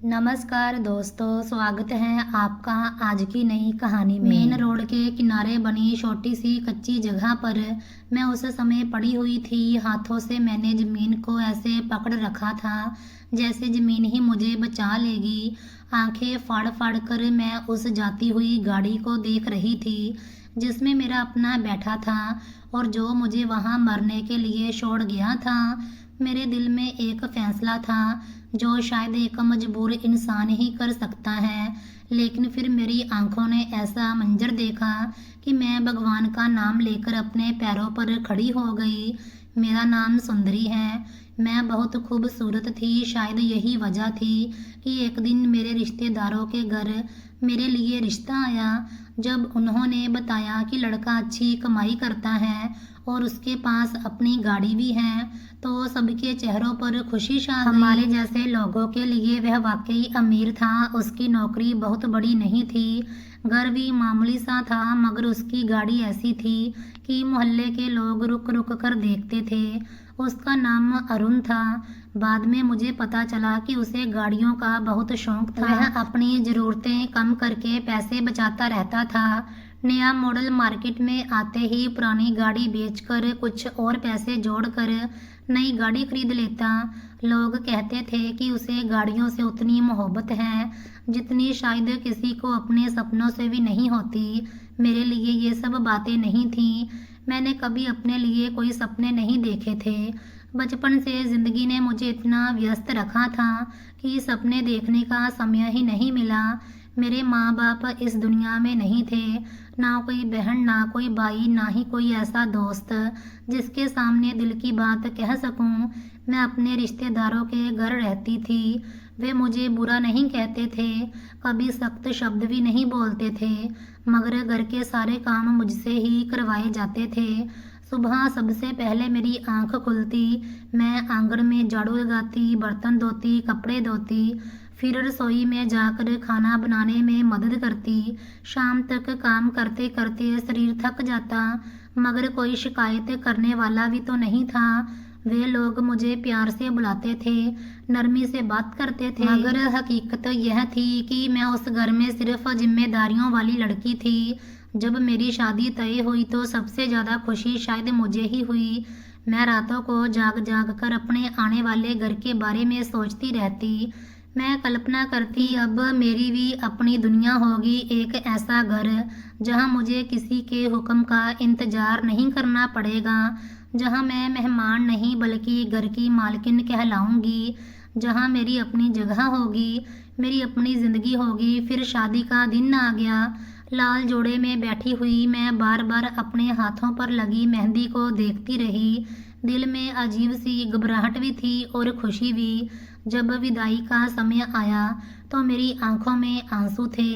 नमस्कार दोस्तों, स्वागत है आपका आज की नई कहानी में। मेन रोड के किनारे बनी छोटी सी कच्ची जगह पर मैं उस समय पड़ी हुई थी। हाथों से मैंने जमीन को ऐसे पकड़ रखा था जैसे जमीन ही मुझे बचा लेगी। आंखें फाड़ फाड़ कर मैं उस जाती हुई गाड़ी को देख रही थी जिसमें मेरा अपना बैठा था और जो मुझे वहां मरने के लिए छोड़ गया था। मेरे दिल में एक फैसला था जो शायद एक मजबूर इंसान ही कर सकता है, लेकिन फिर मेरी आंखों ने ऐसा मंजर देखा कि मैं भगवान का नाम लेकर अपने पैरों पर खड़ी हो गई। मेरा नाम सुंदरी है। मैं बहुत खूबसूरत थी। शायद यही वजह थी कि एक दिन मेरे रिश्तेदारों के घर मेरे लिए रिश्ता आया। जब उन्होंने बताया कि लड़का अच्छी कमाई करता है और उसके पास अपनी गाड़ी भी है, तो सबके चेहरों पर खुशी छा गई। हमारे जैसे लोगों के लिए वह वाकई अमीर था। उसकी नौकरी बहुत बड़ी नहीं थी, घर भी मामूली सा था, मगर उसकी गाड़ी ऐसी थी कि मोहल्ले के लोग रुक रुक कर देखते थे। उसका नाम अरुण था। बाद में मुझे पता चला कि उसे गाड़ियों का बहुत शौक था। वह अपनी ज़रूरतें कम करके पैसे बचाता रहता था। नया मॉडल मार्केट में आते ही पुरानी गाड़ी बेचकर कुछ और पैसे जोड़कर नई गाड़ी खरीद लेता। लोग कहते थे कि उसे गाड़ियों से उतनी मोहब्बत है जितनी शायद किसी को अपने सपनों से भी नहीं होती। मेरे लिए ये सब बातें नहीं थीं। मैंने कभी अपने लिए कोई सपने नहीं देखे थे। बचपन से ज़िंदगी ने मुझे इतना व्यस्त रखा था कि सपने देखने का समय ही नहीं मिला। मेरे माँ बाप इस दुनिया में नहीं थे, ना कोई बहन, ना कोई भाई, ना ही कोई ऐसा दोस्त जिसके सामने दिल की बात कह सकूं। मैं अपने रिश्तेदारों के घर रहती थी। वे मुझे बुरा नहीं कहते थे, कभी सख्त शब्द भी नहीं बोलते थे, मगर घर के सारे काम मुझसे ही करवाए जाते थे। सुबह सबसे पहले मेरी आंख खुलती, मैं आंगन में झाड़ू लगाती, बर्तन धोती, कपड़े धोती, फिर रसोई में जाकर खाना बनाने में मदद करती। शाम तक काम करते करते शरीर थक जाता, मगर कोई शिकायत करने वाला भी तो नहीं था। वे लोग मुझे प्यार से बुलाते थे, नरमी से बात करते थे, मगर हकीकत यह थी कि मैं उस घर में सिर्फ जिम्मेदारियों वाली लड़की थी। जब मेरी शादी तय हुई तो सबसे ज़्यादा खुशी शायद मुझे ही हुई। मैं रातों को जाग जाग कर अपने आने वाले घर के बारे में सोचती रहती। मैं कल्पना करती अब मेरी भी अपनी दुनिया होगी, एक ऐसा घर जहां मुझे किसी के हुक्म का इंतजार नहीं करना पड़ेगा, जहां मैं मेहमान नहीं बल्कि घर की मालकिन कहलाऊंगी, जहां मेरी अपनी जगह होगी, मेरी अपनी ज़िंदगी होगी। फिर शादी का दिन आ गया। लाल जोड़े में बैठी हुई मैं बार बार अपने हाथों पर लगी मेहंदी को देखती रही। दिल में अजीब सी घबराहट भी थी और खुशी भी। जब विदाई का समय आया तो मेरी आंखों में आंसू थे,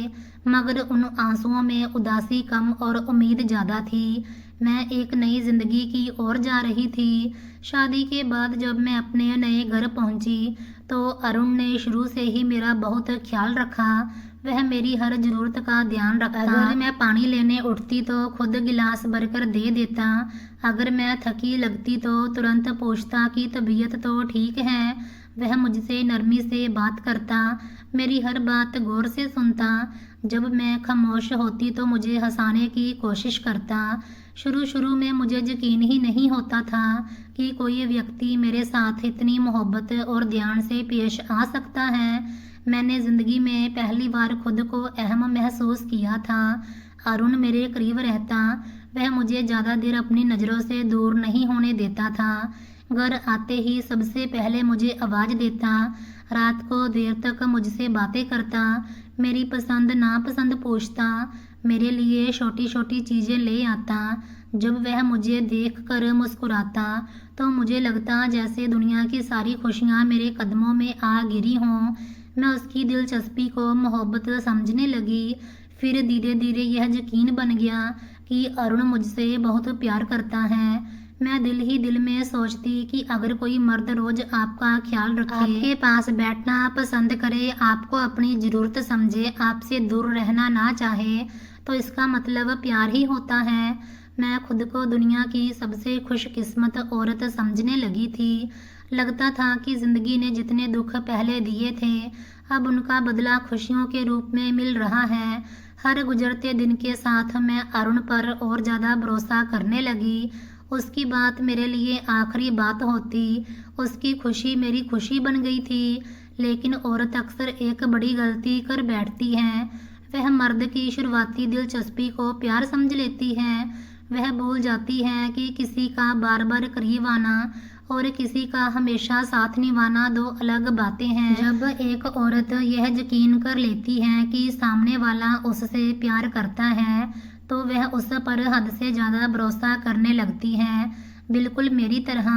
मगर उन आंसुओं में उदासी कम और उम्मीद ज़्यादा थी। मैं एक नई जिंदगी की ओर जा रही थी। शादी के बाद जब मैं अपने नए घर पहुंची तो अरुण ने शुरू से ही मेरा बहुत ख्याल रखा। वह मेरी हर जरूरत का ध्यान रखता। अगर मैं पानी लेने उठती तो खुद गिलास भरकर दे देता। अगर मैं थकी लगती तो तुरंत पूछता कि तबीयत तो ठीक है। वह मुझसे नरमी से बात करता, मेरी हर बात गौर से सुनता। जब मैं खामोश होती तो मुझे हंसाने की कोशिश करता। शुरू शुरू में मुझे यकीन ही नहीं होता था कि कोई व्यक्ति मेरे साथ इतनी मोहब्बत और ध्यान से पेश आ सकता है। मैंने ज़िंदगी में पहली बार खुद को अहम महसूस किया था। अरुण मेरे करीब रहता, वह मुझे ज़्यादा देर अपनी नज़रों से दूर नहीं होने देता था। घर आते ही सबसे पहले मुझे आवाज़ देता, रात को देर तक मुझसे बातें करता, मेरी पसंद नापसंद पूछता, मेरे लिए छोटी छोटी चीज़ें ले आता। जब वह मुझे देखकर मुस्कुराता तो मुझे लगता जैसे दुनिया की सारी खुशियाँ मेरे कदमों में आ गिरी हों। मैं उसकी दिलचस्पी को मोहब्बत समझने लगी। फिर धीरे धीरे यह यकीन बन गया कि अरुण मुझसे बहुत प्यार करता है। मैं दिल ही दिल में सोचती कि अगर कोई मर्द रोज आपका ख्याल रखे, आपके पास बैठना पसंद करे, आपको अपनी ज़रूरत समझे, आपसे दूर रहना ना चाहे, तो इसका मतलब प्यार ही होता है। मैं खुद को दुनिया की सबसे खुशकिस्मत औरत समझने लगी थी। लगता था कि जिंदगी ने जितने दुख पहले दिए थे अब उनका बदला खुशियों के रूप में मिल रहा है। हर गुजरते दिन के साथ मैं अरुण पर और ज़्यादा भरोसा करने लगी। उसकी बात मेरे लिए आखिरी बात होती, उसकी खुशी मेरी खुशी बन गई थी। लेकिन औरत अक्सर एक बड़ी गलती कर बैठती है। वह मर्द की शुरुआती दिलचस्पी को प्यार समझ लेती है। वह भूल जाती है कि किसी का बार बार करीब आना और किसी का हमेशा साथ निभाना दो अलग बातें हैं। जब एक औरत यह यकीन कर लेती है कि सामने वाला उससे प्यार करता है तो वह उस पर हद से ज़्यादा भरोसा करने लगती है। बिल्कुल मेरी तरह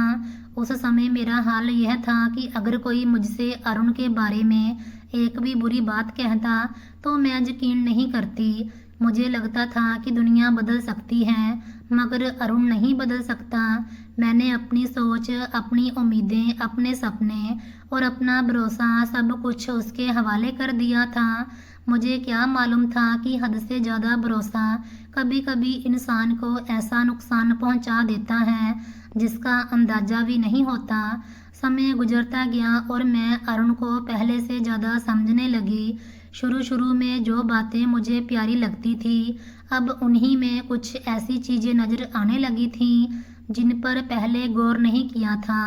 उस समय मेरा हाल यह था कि अगर कोई मुझसे अरुण के बारे में एक भी बुरी बात कहता तो मैं यकीन नहीं करती। मुझे लगता था कि दुनिया बदल सकती है मगर अरुण नहीं बदल सकता। मैंने अपनी सोच, अपनी उम्मीदें, अपने सपने और अपना भरोसा सब कुछ उसके हवाले कर दिया था। मुझे क्या मालूम था कि हद से ज़्यादा भरोसा कभी कभी इंसान को ऐसा नुकसान पहुंचा देता है जिसका अंदाज़ा भी नहीं होता। समय गुजरता गया और मैं अरुण को पहले से ज़्यादा समझने लगी। शुरू में जो बातें मुझे प्यारी लगती थी अब उन्हीं में कुछ ऐसी चीज़ें नज़र आने लगी थीं जिन पर पहले गौर नहीं किया था।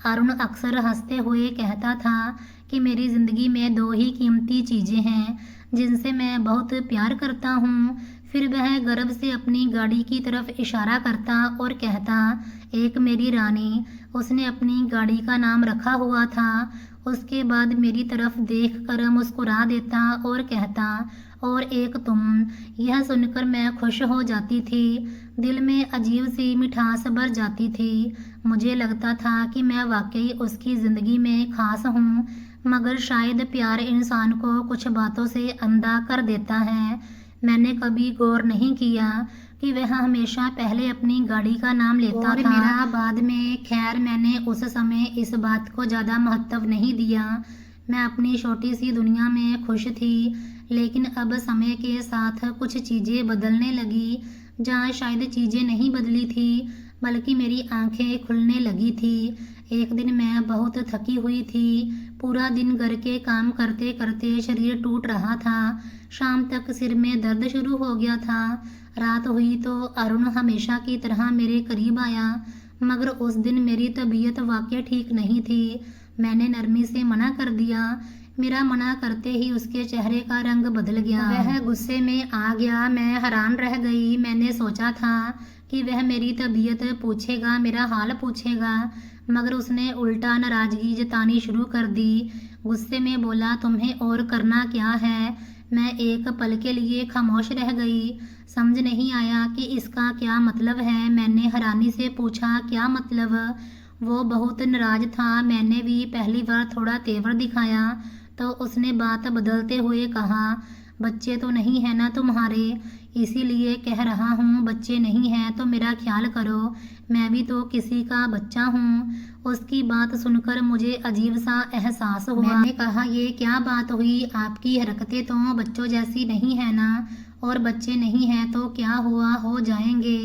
अरुण अक्सर हंसते हुए कहता था कि मेरी ज़िंदगी में दो ही कीमती चीज़ें हैं जिनसे मैं बहुत प्यार करता हूँ। फिर वह गर्व से अपनी गाड़ी की तरफ इशारा करता और कहता, एक मेरी रानी। उसने अपनी गाड़ी का नाम रखा हुआ था। उसके बाद मेरी तरफ देखकर मुस्कुरा देता और कहता, और एक तुम। यह सुनकर मैं खुश हो जाती थी। दिल में अजीब सी मिठास भर जाती थी। मुझे लगता था कि मैं वाकई उसकी ज़िंदगी में खास हूँ मगर शायद प्यार इंसान को कुछ बातों से अंधा कर देता है। मैंने कभी गौर नहीं किया कि वह हमेशा पहले अपनी गाड़ी का नाम लेता और था मेरा बाद में। खैर मैंने उस समय इस बात को ज़्यादा महत्व नहीं दिया। मैं अपनी छोटी सी दुनिया में खुश थी। लेकिन अब समय के साथ कुछ चीज़ें बदलने लगी। जहाँ शायद चीज़ें नहीं बदली थी बल्कि मेरी आंखें खुलने लगी थी। एक दिन मैं बहुत थकी हुई थी। पूरा दिन घर के काम करते करते शरीर टूट रहा था। शाम तक सिर में दर्द शुरू हो गया था। रात हुई तो अरुण हमेशा की तरह मेरे करीब आया मगर उस दिन मेरी तबीयत वाकई ठीक नहीं थी। मैंने नरमी से मना कर दिया। मेरा मना करते ही उसके चेहरे का रंग बदल गया। वह गुस्से में आ गया। मैं हैरान रह गई। मैंने सोचा था कि वह मेरी तबीयत पूछेगा, मेरा हाल पूछेगा मगर उसने उल्टा नाराज़गी जतानी शुरू कर दी। गुस्से में बोला, तुम्हें और करना क्या है? मैं एक पल के लिए खामोश रह गई। समझ नहीं आया कि इसका क्या मतलब है। मैंने हैरानी से पूछा, क्या मतलब? वो बहुत नाराज था। मैंने भी पहली बार थोड़ा तेवर दिखाया तो उसने बात बदलते हुए कहा, बच्चे तो नहीं है ना तुम्हारे, इसीलिए कह रहा हूँ। बच्चे नहीं हैं तो मेरा ख्याल करो, मैं भी तो किसी का बच्चा हूँ। उसकी बात सुनकर मुझे अजीब सा एहसास हुआ। मैंने कहा, ये क्या बात हुई? आपकी हरकतें तो बच्चों जैसी नहीं है ना। और बच्चे नहीं हैं तो क्या हुआ, हो जाएंगे।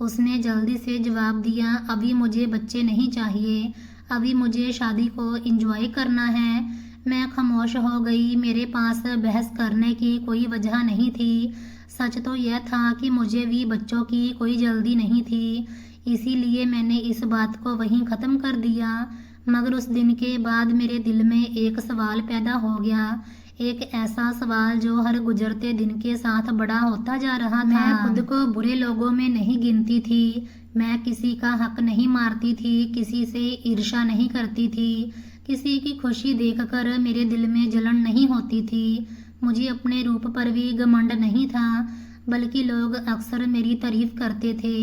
उसने जल्दी से जवाब दिया, अभी मुझे बच्चे नहीं चाहिए, अभी मुझे शादी को एंजॉय करना है। मैं खामोश हो गई। मेरे पास बहस करने की कोई वजह नहीं थी। सच तो यह था कि मुझे भी बच्चों की कोई जल्दी नहीं थी, इसीलिए मैंने इस बात को वहीं ख़त्म कर दिया। मगर उस दिन के बाद मेरे दिल में एक सवाल पैदा हो गया, एक ऐसा सवाल जो हर गुजरते दिन के साथ बड़ा होता जा रहा था। मैं खुद को बुरे लोगों में नहीं गिनती थी। मैं किसी का हक नहीं मारती थी, किसी से ईर्ष्या नहीं करती थी, किसी की खुशी देखकर मेरे दिल में जलन नहीं होती थी। मुझे अपने रूप पर भी घमंड नहीं था, बल्कि लोग अक्सर मेरी तारीफ करते थे।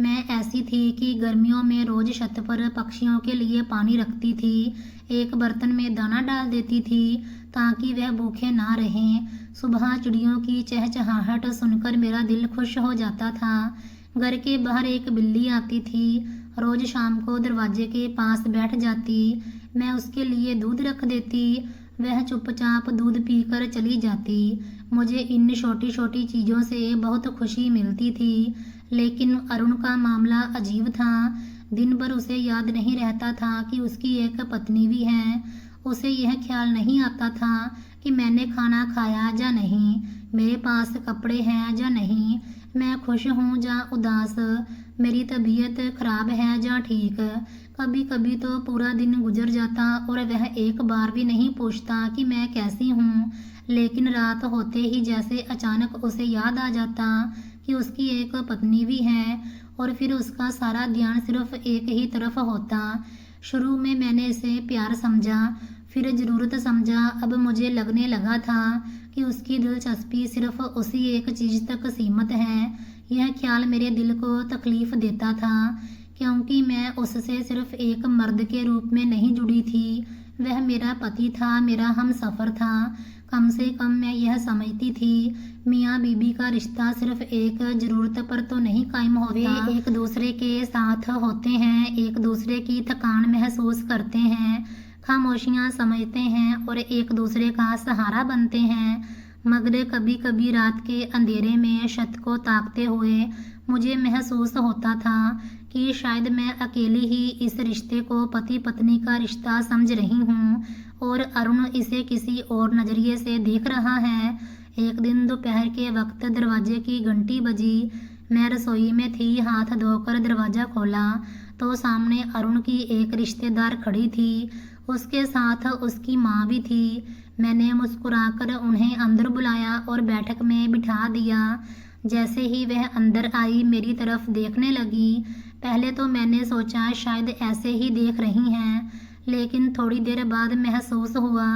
मैं ऐसी थी कि गर्मियों में रोज छत पर पक्षियों के लिए पानी रखती थी, एक बर्तन में दाना डाल देती थी ताकि वह भूखे ना रहें। सुबह चिड़ियों की चहचहाहट सुनकर मेरा दिल खुश हो जाता था। घर के बाहर एक बिल्ली आती थी, रोज शाम को दरवाजे के पास बैठ जाती। मैं उसके लिए दूध रख देती, वह चुपचाप दूध पीकर चली जाती। मुझे इन छोटी छोटी चीज़ों से बहुत खुशी मिलती थी। लेकिन अरुण का मामला अजीब था। दिन भर उसे याद नहीं रहता था कि उसकी एक पत्नी भी है। उसे यह ख्याल नहीं आता था कि मैंने खाना खाया या नहीं, मेरे पास कपड़े हैं या नहीं, मैं खुश हूँ या उदास, मेरी तबीयत खराब है या ठीक। कभी कभी तो पूरा दिन गुजर जाता और वह एक बार भी नहीं पूछता कि मैं कैसी हूँ। लेकिन रात होते ही जैसे अचानक उसे याद आ जाता कि उसकी एक पत्नी भी है और फिर उसका सारा ध्यान सिर्फ एक ही तरफ होता। शुरू में मैंने इसे प्यार समझा, फिर ज़रूरत समझा। अब मुझे लगने लगा था कि उसकी दिलचस्पी सिर्फ उसी एक चीज़ तक सीमित है। यह ख्याल मेरे दिल को तकलीफ़ देता था क्योंकि मैं उससे सिर्फ एक मर्द के रूप में नहीं जुड़ी थी, वह मेरा पति था, मेरा हमसफ़र था। कम से कम मैं यह समझती थी मियाँ बीबी का रिश्ता सिर्फ एक ज़रूरत पर तो नहीं कायम होता। वे एक दूसरे के साथ होते हैं, एक दूसरे की थकान महसूस करते हैं, खामोशियाँ समझते हैं और एक दूसरे का सहारा बनते हैं। मगर कभी कभी रात के अंधेरे में छत को ताकते हुए मुझे महसूस होता था कि शायद मैं अकेली ही इस रिश्ते को पति पत्नी का रिश्ता समझ रही हूँ और अरुण इसे किसी और नज़रिए से देख रहा है। एक दिन दोपहर के वक्त दरवाजे की घंटी बजी। मैं रसोई में थी, हाथ धोकर दरवाज़ा खोला तो सामने अरुण की एक रिश्तेदार खड़ी थी, उसके साथ उसकी माँ भी थी। मैंने मुस्कुराकर उन्हें अंदर बुलाया और बैठक में बिठा दिया। जैसे ही वह अंदर आई मेरी तरफ देखने लगी। पहले तो मैंने सोचा शायद ऐसे ही देख रही हैं, लेकिन थोड़ी देर बाद महसूस हुआ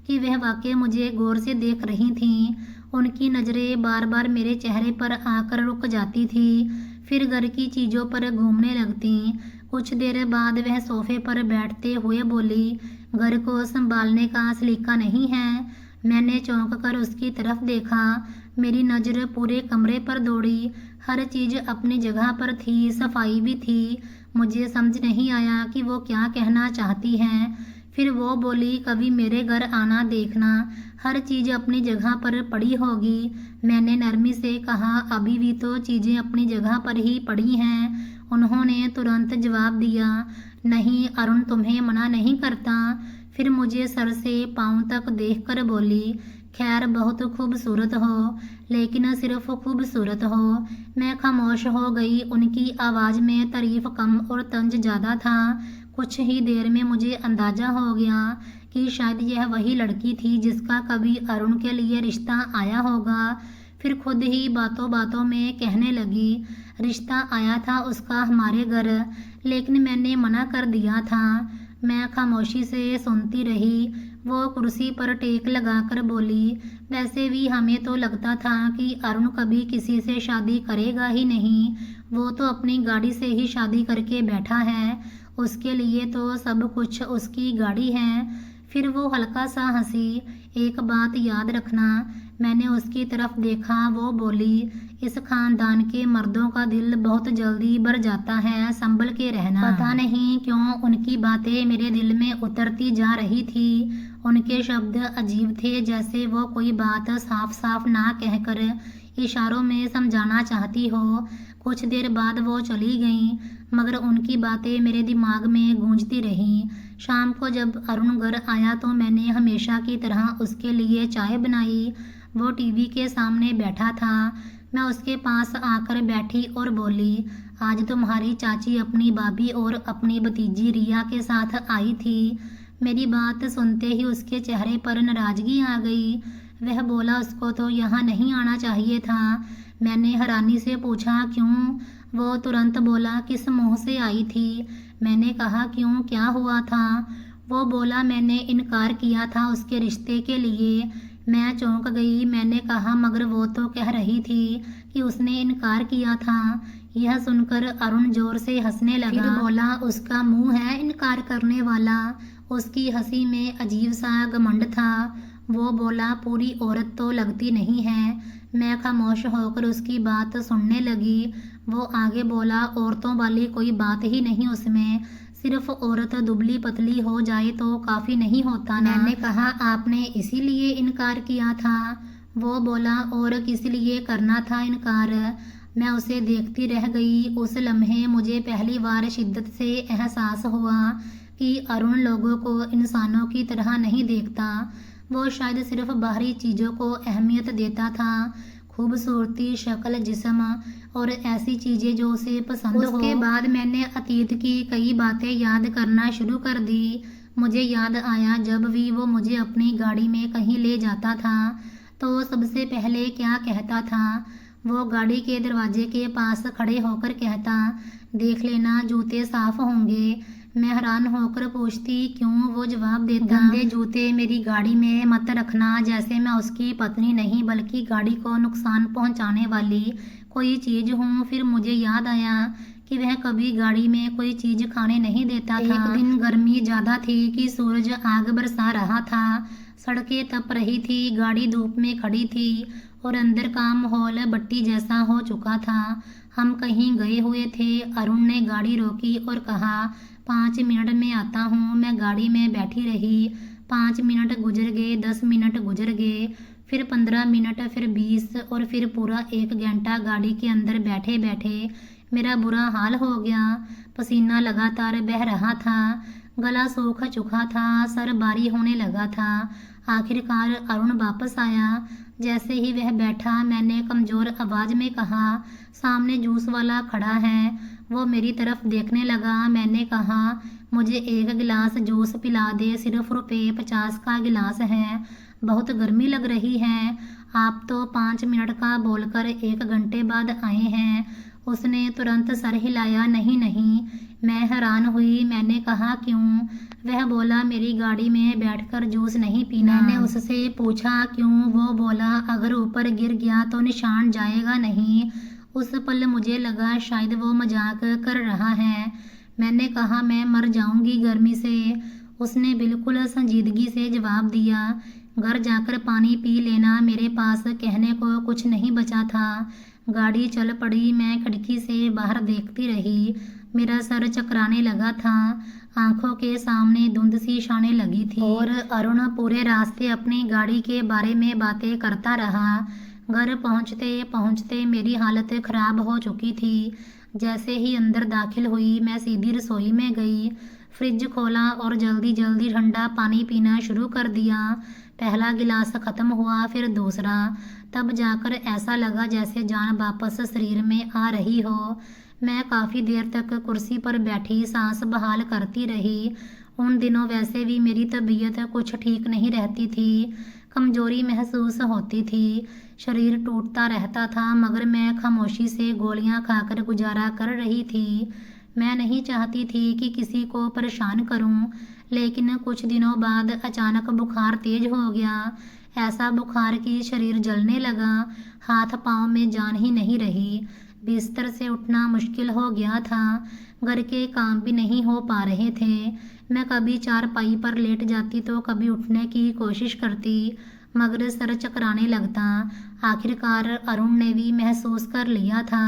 कि वह वाकई मुझे गौर से देख रही थीं। उनकी नज़रें बार बार मेरे चेहरे पर आकर रुक जाती थी, फिर घर की चीज़ों पर घूमने लगती। कुछ देर बाद वह सोफे पर बैठते हुए बोली, घर को संभालने का सलीका नहीं है। मैंने चौंक कर उसकी तरफ देखा। मेरी नज़र पूरे कमरे पर दौड़ी, हर चीज़ अपनी जगह पर थी, सफाई भी थी। मुझे समझ नहीं आया कि वो क्या कहना चाहती हैं। फिर वो बोली, कभी मेरे घर आना देखना, हर चीज़ अपनी जगह पर पड़ी होगी। मैंने नरमी से कहा, अभी भी तो चीज़ें अपनी जगह पर ही पड़ी हैं। उन्होंने तुरंत जवाब दिया, नहीं अरुण, तुम्हें मना नहीं करता। फिर मुझे सर से पाँव तक देखकर बोली, खैर बहुत खूबसूरत हो, लेकिन सिर्फ खूबसूरत हो। मैं खामोश हो गई। उनकी आवाज़ में तारीफ कम और तंज ज़्यादा था। कुछ ही देर में मुझे अंदाज़ा हो गया कि शायद यह वही लड़की थी जिसका कभी अरुण के लिए रिश्ता आया होगा। फिर खुद ही बातों बातों में कहने लगी, रिश्ता आया था उसका हमारे घर, लेकिन मैंने मना कर दिया था। मैं खामोशी से सुनती रही। वो कुर्सी पर टेक लगाकर बोली, वैसे भी हमें तो लगता था कि अरुण कभी किसी से शादी करेगा ही नहीं। वो तो अपनी गाड़ी से ही शादी करके बैठा है, उसके लिए तो सब कुछ उसकी गाड़ी है। फिर वो हल्का सा हंसी। एक बात याद रखना। मैंने उसकी तरफ देखा। वो बोली, इस खानदान के मर्दों का दिल बहुत जल्दी भर जाता है, संभल के रहना। पता नहीं क्यों उनकी बातें मेरे दिल में उतरती जा रही थी। उनके शब्द अजीब थे, जैसे वो कोई बात साफ साफ ना कहकर इशारों में समझाना चाहती हो। कुछ देर बाद वो चली गईं, मगर उनकी बातें मेरे दिमाग में गूंजती रहीं। शाम को जब अरुण घर आया तो मैंने हमेशा की तरह उसके लिए चाय बनाई। वो टीवी के सामने बैठा था। मैं उसके पास आकर बैठी और बोली, आज तुम्हारी चाची अपनी भाभी और अपनी भतीजी रिया के साथ आई थी। मेरी बात सुनते ही उसके चेहरे पर नाराज़गी आ गई। वह बोला, उसको तो यहाँ नहीं आना चाहिए था। मैंने हैरानी से पूछा, क्यों? वो तुरंत बोला, किस मुँह से आई थी? मैंने कहा, क्यों, क्या हुआ था? वो बोला, मैंने इनकार किया था उसके रिश्ते के लिए। मैं चौंक गई। मैंने कहा, मगर वो तो कह रही थी कि उसने इनकार किया था। यह सुनकर अरुण जोर से हंसने लगा। फिर बोला, उसका मुंह है इनकार करने वाला। उसकी हंसी में अजीब सा घमंड था। वो बोला, पूरी औरत तो लगती नहीं है। मैं खामोश होकर उसकी बात सुनने लगी। वो आगे बोला, औरतों वाली कोई बात ही नहीं उसमें, सिर्फ औरत दुबली पतली हो जाए तो काफ़ी नहीं होता ना। मैंने कहा, आपने इसीलिए इनकार किया था? वो बोला, और किस लिए करना था इनकार? मैं उसे देखती रह गई। उस लम्हे मुझे पहली बार शिद्दत से एहसास हुआ कि अरुण लोगों को इंसानों की तरह नहीं देखता। वो शायद सिर्फ बाहरी चीज़ों को अहमियत देता था, खूबसूरती, शक्ल, जिस्म और ऐसी चीज़ें जो उसे पसंद हो। उसके बाद मैंने अतीत की कई बातें याद करना शुरू कर दी। मुझे याद आया जब भी वो मुझे अपनी गाड़ी में कहीं ले जाता था तो सबसे पहले क्या कहता था। वो गाड़ी के दरवाजे के पास खड़े होकर कहता, देख लेना जूते साफ होंगे। मैं हैरान होकर पूछती क्यों। वो जवाब देता, गंदे जूते मेरी गाड़ी में मत रखना। जैसे मैं उसकी पत्नी नहीं बल्कि गाड़ी को नुकसान पहुंचाने वाली कोई चीज़ हूँ। फिर मुझे याद आया कि वह कभी गाड़ी में कोई चीज़ खाने नहीं देता था। एक दिन गर्मी ज़्यादा थी कि सूरज आग बरसा रहा था। सड़कें तप रही थी, गाड़ी धूप में खड़ी थी और अंदर का माहौल भट्टी जैसा हो चुका था। हम कहीं गए हुए थे। अरुण ने गाड़ी रोकी और कहा, 5 मिनट में आता हूँ। मैं गाड़ी में बैठी रही। 5 मिनट गुजर गए, 10 मिनट गुजर गए, फिर 15 मिनट, फिर 20 और फिर पूरा 1 घंटा गाड़ी के अंदर बैठे बैठे मेरा बुरा हाल हो गया। पसीना लगातार बह रहा था, गला सूख चुका था, सर भारी होने लगा था। आखिरकार अरुण वापस आया। जैसे ही वह बैठा मैंने कमज़ोर आवाज़ में कहा, सामने जूस वाला खड़ा है। वो मेरी तरफ देखने लगा। मैंने कहा, मुझे 1 गिलास जूस पिला दे, सिर्फ ₹50 का गिलास है। बहुत गर्मी लग रही है। आप तो 5 मिनट का बोलकर 1 घंटे बाद आए हैं। उसने तुरंत सर हिलाया, नहीं नहीं। मैं हैरान हुई। मैंने कहा, क्यों? वह बोला, मेरी गाड़ी में बैठकर जूस नहीं पीना। मैंने उससे पूछा क्यों? वो बोला, अगर ऊपर गिर गया तो निशान जाएगा नहीं। उस पल मुझे लगा शायद वो मजाक कर रहा है। मैंने कहा, मैं मर जाऊंगी गर्मी से। उसने बिल्कुल संजीदगी से जवाब दिया, घर जाकर पानी पी लेना। मेरे पास कहने को कुछ नहीं बचा था। गाड़ी चल पड़ी। मैं खिड़की से बाहर देखती रही। मेरा सर चकराने लगा था, आंखों के सामने धुंध सी छाने लगी थी और अरुण पूरे रास्ते अपनी गाड़ी के बारे में बातें करता रहा। घर पहुंचते पहुंचते मेरी हालत खराब हो चुकी थी। जैसे ही अंदर दाखिल हुई मैं सीधी रसोई में गई, फ्रिज खोला और जल्दी जल्दी ठंडा पानी पीना शुरू कर दिया। पहला गिलास ख़त्म हुआ, फिर दूसरा। तब जाकर ऐसा लगा जैसे जान वापस शरीर में आ रही हो। मैं काफ़ी देर तक कुर्सी पर बैठी सांस बहाल करती रही। उन दिनों वैसे भी मेरी तबीयत कुछ ठीक नहीं रहती थी। कमज़ोरी महसूस होती थी, शरीर टूटता रहता था, मगर मैं खामोशी से गोलियां खाकर गुजारा कर रही थी। मैं नहीं चाहती थी कि किसी को परेशान करूं, लेकिन कुछ दिनों बाद अचानक बुखार तेज हो गया। ऐसा बुखार कि शरीर जलने लगा, हाथ पाँव में जान ही नहीं रही। बिस्तर से उठना मुश्किल हो गया था, घर के काम भी नहीं हो पा रहे थे। मैं कभी चारपाई पर लेट जाती तो कभी उठने की कोशिश करती, मगर सर चकराने लगता। आखिरकार अरुण ने भी महसूस कर लिया था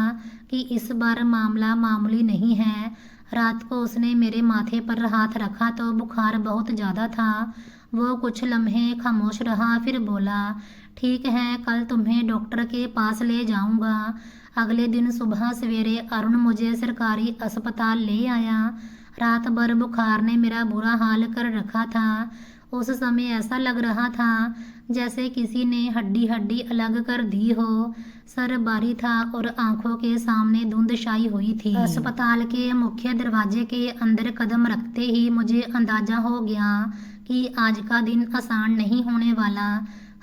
कि इस बार मामला मामूली नहीं है। रात को उसने मेरे माथे पर हाथ रखा तो बुखार बहुत ज़्यादा था। वो कुछ लम्हे खामोश रहा, फिर बोला, ठीक है, कल तुम्हें डॉक्टर के पास ले जाऊंगा। अगले दिन सुबह सवेरे अरुण मुझे सरकारी अस्पताल ले आया। रात भर बुखार ने मेरा बुरा हाल कर रखा था। उस समय ऐसा लग रहा था जैसे किसी ने हड्डी हड्डी अलग कर दी हो। सर भारी था और आंखों के सामने धुंध छाई हुई थी। अस्पताल के मुख्य दरवाजे के अंदर कदम रखते ही मुझे अंदाजा हो गया कि आज का दिन आसान नहीं होने वाला।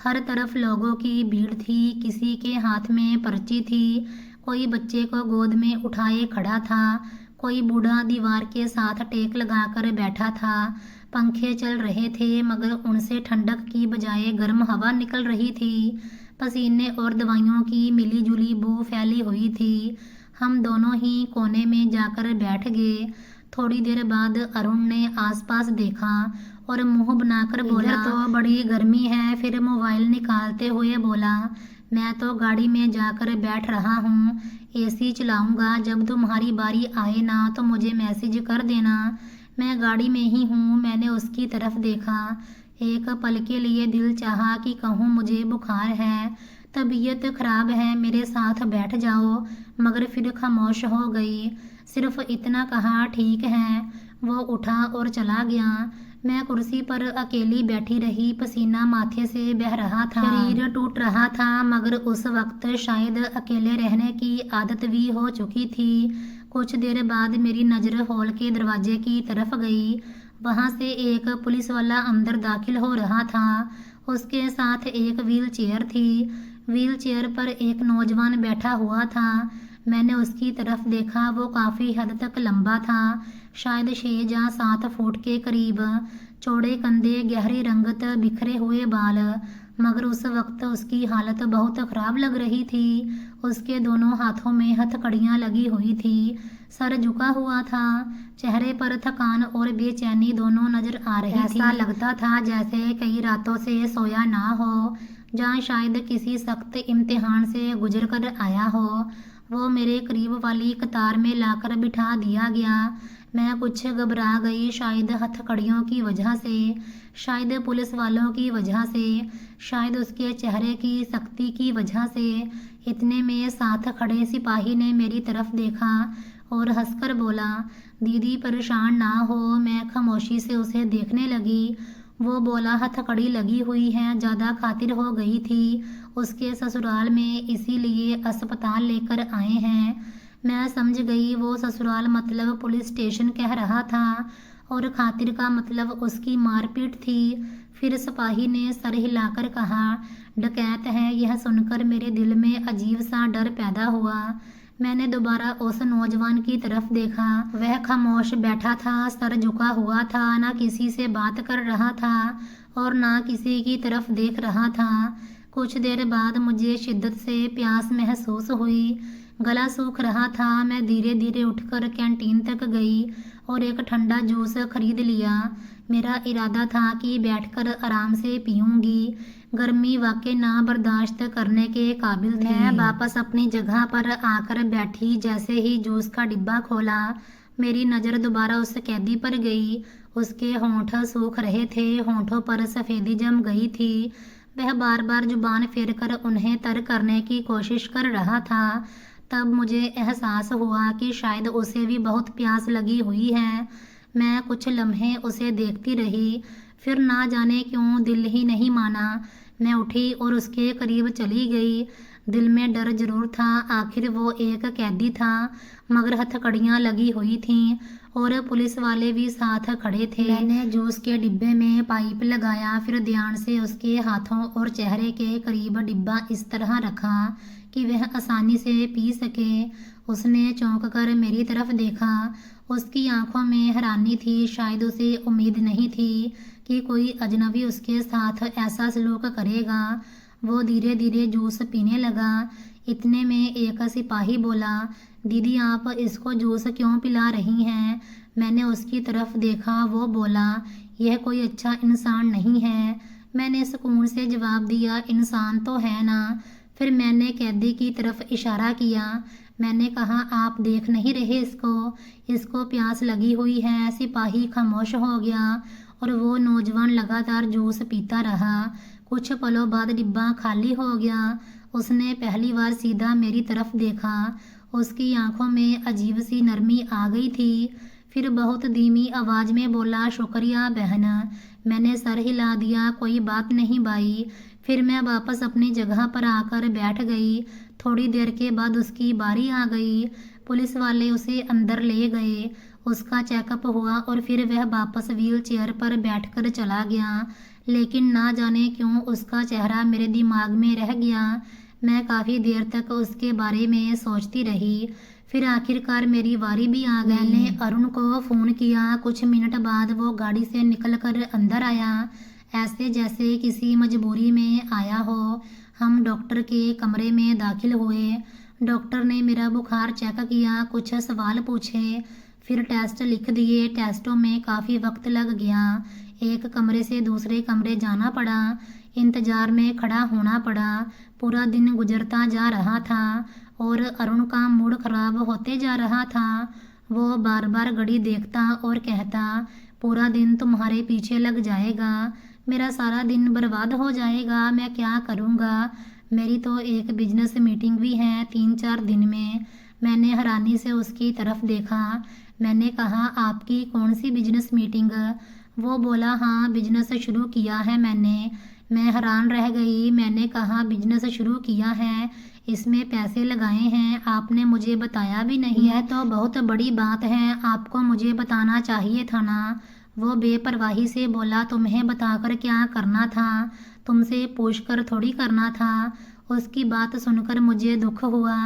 हर तरफ लोगों की भीड़ थी, किसी के हाथ में पर्ची थी, कोई बच्चे को गोद में उठाए खड़ा था, कोई बूढ़ा दीवार के साथ टेक लगाकर बैठा था। पंखे चल रहे थे मगर उनसे ठंडक की बजाय गर्म हवा निकल रही थी। पसीने और दवाइयों की मिलीजुली बू फैली हुई थी। हम दोनों ही कोने में जाकर बैठ गए। थोड़ी देर बाद अरुण ने आसपास देखा और मुंह बनाकर बोला, तो बड़ी गर्मी है। फिर मोबाइल निकालते हुए बोला, मैं तो गाड़ी में जाकर बैठ रहा हूँ, एसी चलाऊंगा। जब तुम्हारी बारी आए ना तो मुझे मैसेज कर देना, मैं गाड़ी में ही हूँ। मैंने उसकी तरफ देखा। एक पल के लिए दिल चाहा कि कहूँ मुझे बुखार है, तबीयत खराब है, मेरे साथ बैठ जाओ, मगर फिर खामोश हो गई। सिर्फ इतना कहा, ठीक है। वो उठा और चला गया। मैं कुर्सी पर अकेली बैठी रही, पसीना माथे से बह रहा था, शरीर टूट रहा था, मगर उस वक्त शायद अकेले रहने की आदत भी हो चुकी थी। कुछ देर बाद मेरी नज़र हॉल के दरवाजे की तरफ गई। वहाँ से एक पुलिस वाला अंदर दाखिल हो रहा था। उसके साथ एक व्हील चेयर थी। व्हील चेयर पर एक नौजवान बैठा हुआ था। मैंने उसकी तरफ देखा। वो काफ़ी हद तक लंबा था, शायद 6 या 7 फुट के करीब। चौड़े कंधे, गहरी रंगत, बिखरे हुए बाल, मगर उस वक्त उसकी हालत बहुत खराब लग रही थी। उसके दोनों हाथों में हथकड़ियाँ लगी हुई थी, सर झुका हुआ था, चेहरे पर थकान और बेचैनी दोनों नजर आ रही थी। ऐसा लगता था जैसे कई रातों से सोया ना हो, जहाँ शायद किसी सख्त इम्तिहान से गुजर कर आया हो। वो मेरे करीब वाली कतार में लाकर बिठा दिया गया। मैं कुछ घबरा गई, शायद हथकड़ियों की वजह से, शायद पुलिस वालों की वजह से, शायद उसके चेहरे की सख्ती की वजह से। इतने में साथ खड़े सिपाही ने मेरी तरफ देखा और हंसकर बोला, दीदी परेशान ना हो। मैं खामोशी से उसे देखने लगी। वो बोला, हथकड़ी लगी हुई है, ज़्यादा खातिर हो गई थी उसके ससुराल में, इसीलिए अस्पताल लेकर आए हैं। मैं समझ गई वो ससुराल मतलब पुलिस स्टेशन कह रहा था और खातिर का मतलब उसकी मारपीट थी। फिर सिपाही ने सर हिलाकर कहा, डकैत है। यह सुनकर मेरे दिल में अजीब सा डर पैदा हुआ। मैंने दोबारा उस नौजवान की तरफ देखा। वह खामोश बैठा था, सर झुका हुआ था, ना किसी से बात कर रहा था और ना किसी की तरफ देख रहा था। कुछ देर बाद मुझे शिद्दत से प्यास महसूस हुई, गला सूख रहा था। मैं धीरे धीरे उठकर कैंटीन तक गई और एक ठंडा जूस खरीद लिया। मेरा इरादा था कि बैठकर आराम से पीऊंगी। गर्मी वाकई ना बर्दाश्त करने के काबिल थी। मैं वापस अपनी जगह पर आकर बैठी। जैसे ही जूस का डिब्बा खोला, मेरी नज़र दोबारा उस कैदी पर गई। उसके होंठ सूख रहे थे, होंठों पर सफ़ेदी जम गई थी। वह बार बार जुबान फेरकर उन्हें तर करने की कोशिश कर रहा था। तब मुझे एहसास हुआ कि शायद उसे भी बहुत प्यास लगी हुई है। मैं कुछ लम्हे उसे देखती रही, फिर ना जाने क्यों दिल ही नहीं माना। मैं उठी और उसके करीब चली गई। दिल में डर जरूर था, आखिर वो एक कैदी था, मगर हथकड़ियाँ लगी हुई थीं और पुलिस वाले भी साथ खड़े थे। मैंने जूस के डिब्बे में पाइप लगाया, फिर ध्यान से उसके हाथों और चेहरे के करीब डिब्बा इस तरह रखा कि वह आसानी से पी सके। उसने चौंक कर मेरी तरफ देखा। उसकी आंखों में हैरानी थी, शायद उसे उम्मीद नहीं थी कि कोई अजनबी उसके साथ ऐसा सलूक करेगा। वो धीरे धीरे जूस पीने लगा। इतने में एक सिपाही बोला, दीदी आप इसको जूस क्यों पिला रही हैं? मैंने उसकी तरफ देखा। वो बोला, यह कोई अच्छा इंसान नहीं है। मैंने सुकून से जवाब दिया, इंसान तो है ना। फिर मैंने कैदी की तरफ इशारा किया। मैंने कहा, आप देख नहीं रहे इसको प्यास लगी हुई है। सिपाही खामोश हो गया और वो नौजवान लगातार जूस पीता रहा। कुछ पलों बाद डिब्बा खाली हो गया। उसने पहली बार सीधा मेरी तरफ देखा। उसकी आंखों में अजीब सी नरमी आ गई थी। फिर बहुत धीमी आवाज़ में बोला, शुक्रिया बहन। मैंने सर हिला दिया, कोई बात नहीं भाई। फिर मैं वापस अपनी जगह पर आकर बैठ गई। थोड़ी देर के बाद उसकी बारी आ गई। पुलिस वाले उसे अंदर ले गए। उसका चेकअप हुआ और फिर वह वापस व्हील चेयर पर बैठकर चला गया। लेकिन ना जाने क्यों उसका चेहरा मेरे दिमाग में रह गया। मैं काफ़ी देर तक उसके बारे में सोचती रही। फिर आखिरकार मेरी बारी भी आ गई। मैंने अरुण को फ़ोन किया। कुछ मिनट बाद वो गाड़ी से निकलकर अंदर आया, ऐसे जैसे किसी मजबूरी में आया हो। हम डॉक्टर के कमरे में दाखिल हुए। डॉक्टर ने मेरा बुखार चेक किया, कुछ सवाल पूछे, फिर टेस्ट लिख दिए। टेस्टों में काफ़ी वक्त लग गया। एक कमरे से दूसरे कमरे जाना पड़ा, इंतज़ार में खड़ा होना पड़ा। पूरा दिन गुजरता जा रहा था और अरुण का मूड खराब होते जा रहा था। वो बार बार घड़ी देखता और कहता, पूरा दिन तुम्हारे पीछे लग जाएगा। मेरा सारा दिन बर्बाद हो जाएगा, मैं क्या करूँगा। मेरी तो एक बिजनेस मीटिंग भी है 3-4 दिन में। मैंने हैरानी से उसकी तरफ देखा। मैंने कहा, आपकी कौन सी बिजनेस मीटिंग। वो बोला, हाँ बिजनेस शुरू किया है मैंने। मैं हैरान रह गई। मैंने कहा, बिजनेस शुरू किया है, इसमें पैसे लगाए हैं, आपने मुझे बताया भी नहीं। यह तो बहुत बड़ी बात है, आपको मुझे बताना चाहिए था ना। वो बेपरवाही से बोला, तुम्हें बताकर क्या करना था, तुमसे पूछकर थोड़ी करना था। उसकी बात सुनकर मुझे दुख हुआ।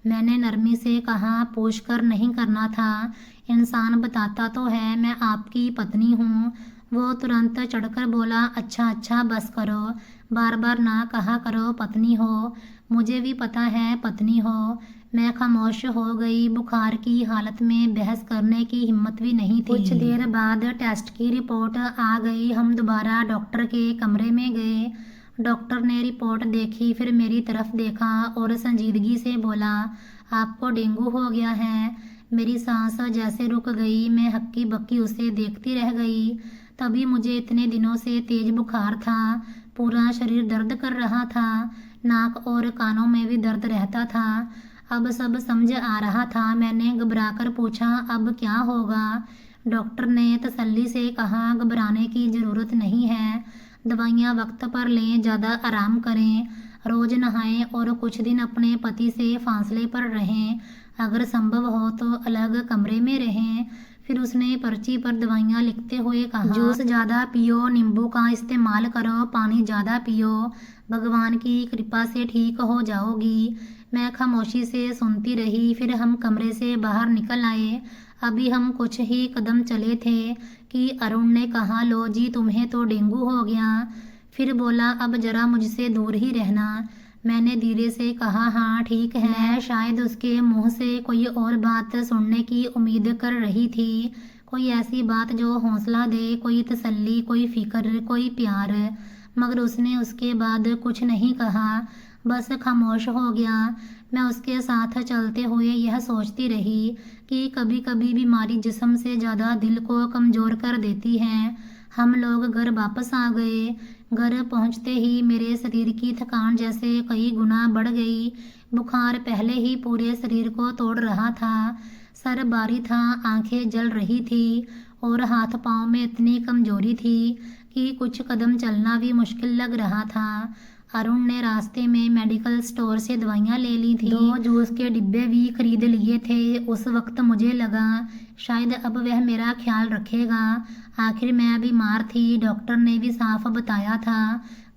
मैंने नरमी से कहा, पूछकर नहीं करना था, इंसान बताता तो है मैं आपकी पत्नी हूँ। वो तुरंत चढ़कर बोला, अच्छा अच्छा बस करो, बार बार ना कहा करो पत्नी हो, मुझे भी पता है पत्नी हो। मैं खामोश हो गई। बुखार की हालत में बहस करने की हिम्मत भी नहीं थी। कुछ देर बाद टेस्ट की रिपोर्ट आ गई। हम दोबारा डॉक्टर के कमरे में गए। डॉक्टर ने रिपोर्ट देखी, फिर मेरी तरफ देखा और संजीदगी से बोला, आपको डेंगू हो गया है। मेरी सांस जैसे रुक गई। मैं हक्की बक्की उसे देखती रह गई। तभी मुझे इतने दिनों से तेज बुखार था, पूरा शरीर दर्द कर रहा था, नाक और कानों में भी दर्द रहता था। अब सब समझ आ रहा था। मैंने घबराकर पूछा, अब क्या होगा। डॉक्टर ने तसल्ली से कहा, घबराने की ज़रूरत नहीं है, दवाइयाँ वक्त पर लें, ज़्यादा आराम करें, रोज़ नहाएं और कुछ दिन अपने पति से फासले पर रहें, अगर संभव हो तो अलग कमरे में रहें। फिर उसने पर्ची पर दवाइयाँ लिखते हुए कहा, जूस ज़्यादा पियो, नींबू का इस्तेमाल करो, पानी ज़्यादा पियो, भगवान की कृपा से ठीक हो जाओगी। मैं खामोशी से सुनती रही। फिर हम कमरे से बाहर निकल आए। अभी हम कुछ ही कदम चले थे कि अरुण ने कहा, लो जी तुम्हें तो डेंगू हो गया। फिर बोला, अब जरा मुझसे दूर ही रहना। मैंने धीरे से कहा, हाँ ठीक है। मैं शायद उसके मुंह से कोई और बात सुनने की उम्मीद कर रही थी, कोई ऐसी बात जो हौसला दे, कोई तसल्ली, कोई फिक्र, कोई प्यार। मगर उसने उसके बाद कुछ नहीं कहा, बस खामोश हो गया। मैं उसके साथ चलते हुए यह सोचती रही कि कभी कभी बीमारी जिस्म से ज़्यादा दिल को कमज़ोर कर देती है। हम लोग घर वापस आ गए। घर पहुंचते ही मेरे शरीर की थकान जैसे कई गुना बढ़ गई। बुखार पहले ही पूरे शरीर को तोड़ रहा था। सर भारी था, आंखें जल रही थी और हाथ पांव में इतनी कमजोरी थी कि कुछ कदम चलना भी मुश्किल लग रहा था। अरुण ने रास्ते में मेडिकल स्टोर से दवाइयाँ ले ली थी, 2 जूस के डिब्बे भी खरीद लिए थे। उस वक्त मुझे लगा शायद अब वह मेरा ख्याल रखेगा। आखिर मैं बीमार थी। डॉक्टर ने भी साफ बताया था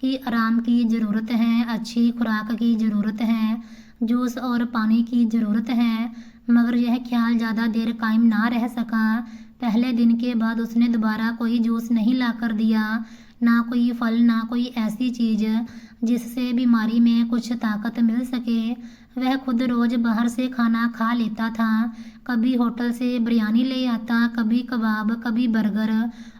कि आराम की ज़रूरत है, अच्छी खुराक की ज़रूरत है, जूस और पानी की ज़रूरत है। मगर यह ख्याल ज़्यादा देर कायम ना रह सका। पहले दिन के बाद उसने दोबारा कोई जूस नहीं ला कर दिया, ना कोई फल, ना कोई ऐसी चीज़ जिससे बीमारी में कुछ ताकत मिल सके। वह खुद रोज़ बाहर से खाना खा लेता था। कभी होटल से बिरयानी ले आता, कभी कबाब, कभी बर्गर।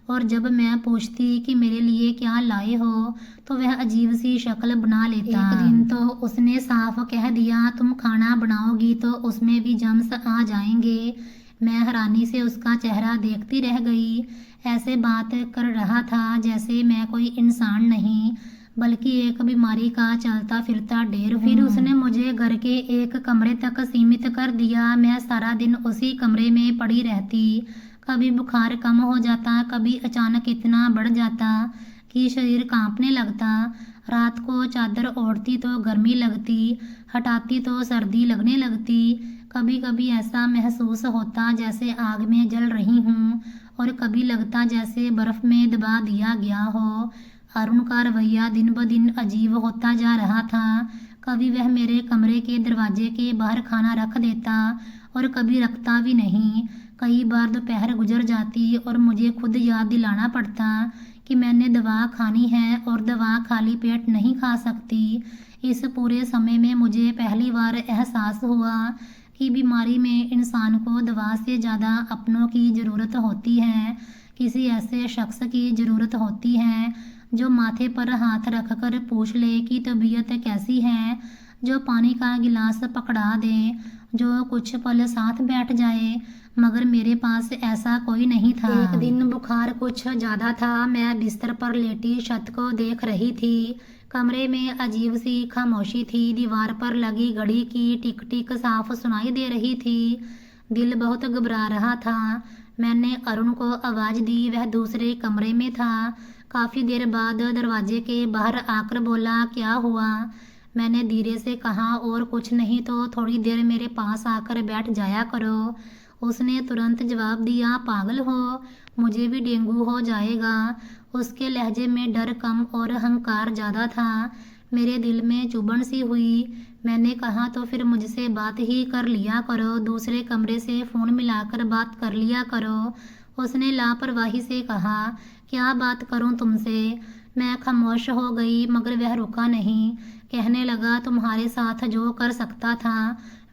और जब मैं पूछती कि मेरे लिए क्या लाए हो तो वह अजीब सी शक्ल बना लेता। एक दिन तो उसने साफ कह दिया, तुम खाना बनाओगी तो उसमें भी जम्स आ जाएंगे। मैं हैरानी से उसका चेहरा देखती रह गई। ऐसे बात कर रहा था जैसे मैं कोई इंसान नहीं बल्कि एक बीमारी का चलता फिरता ढेर हूँ। फिर उसने मुझे घर के एक कमरे तक सीमित कर दिया। मैं सारा दिन उसी कमरे में पड़ी रहती। कभी बुखार कम हो जाता, कभी अचानक इतना बढ़ जाता कि शरीर कांपने लगता। रात को चादर ओढ़ती तो गर्मी लगती, हटाती तो सर्दी लगने लगती। कभी कभी ऐसा महसूस होता जैसे आग में जल रही हूँ और कभी लगता जैसे बर्फ में दबा दिया गया हो। अरुण का रवैया दिन ब दिन अजीब होता जा रहा था। कभी वह मेरे कमरे के दरवाजे के बाहर खाना रख देता और कभी रखता भी नहीं। कई बार दोपहर गुजर जाती और मुझे खुद याद दिलाना पड़ता कि मैंने दवा खानी है और दवा खाली पेट नहीं खा सकती। इस पूरे समय में मुझे पहली बार एहसास हुआ कि बीमारी में इंसान को दवा से ज़्यादा अपनों की ज़रूरत होती है। किसी ऐसे शख्स की ज़रूरत होती है जो माथे पर हाथ रखकर पूछ ले कि तबीयत कैसी है, जो पानी का गिलास पकड़ा दे, जो कुछ पल साथ बैठ जाए, मगर मेरे पास ऐसा कोई नहीं था। एक दिन बुखार कुछ ज़्यादा था। मैं बिस्तर पर लेटी छत को देख रही थी। कमरे में अजीब सी खामोशी थी। दीवार पर लगी घड़ी की टिक टिक साफ सुनाई दे रही थी। दिल बहुत घबरा रहा था। मैंने अरुण को आवाज़ दी। वह दूसरे कमरे में था। काफ़ी देर बाद दरवाजे के बाहर आकर बोला, क्या हुआ? मैंने धीरे से कहा, और कुछ नहीं तो थोड़ी देर मेरे पास आकर बैठ जाया करो। उसने तुरंत जवाब दिया, पागल हो, मुझे भी डेंगू हो जाएगा। उसके लहजे में डर कम और अहंकार ज़्यादा था। मेरे दिल में चुभन सी हुई। मैंने कहा, तो फिर मुझसे बात ही कर लिया करो, दूसरे कमरे से फ़ोन मिलाकर बात कर लिया करो। उसने लापरवाही से कहा, क्या बात करूं तुमसे? मैं खामोश हो गई, मगर वह रुका नहीं। कहने लगा, तुम्हारे साथ जो कर सकता था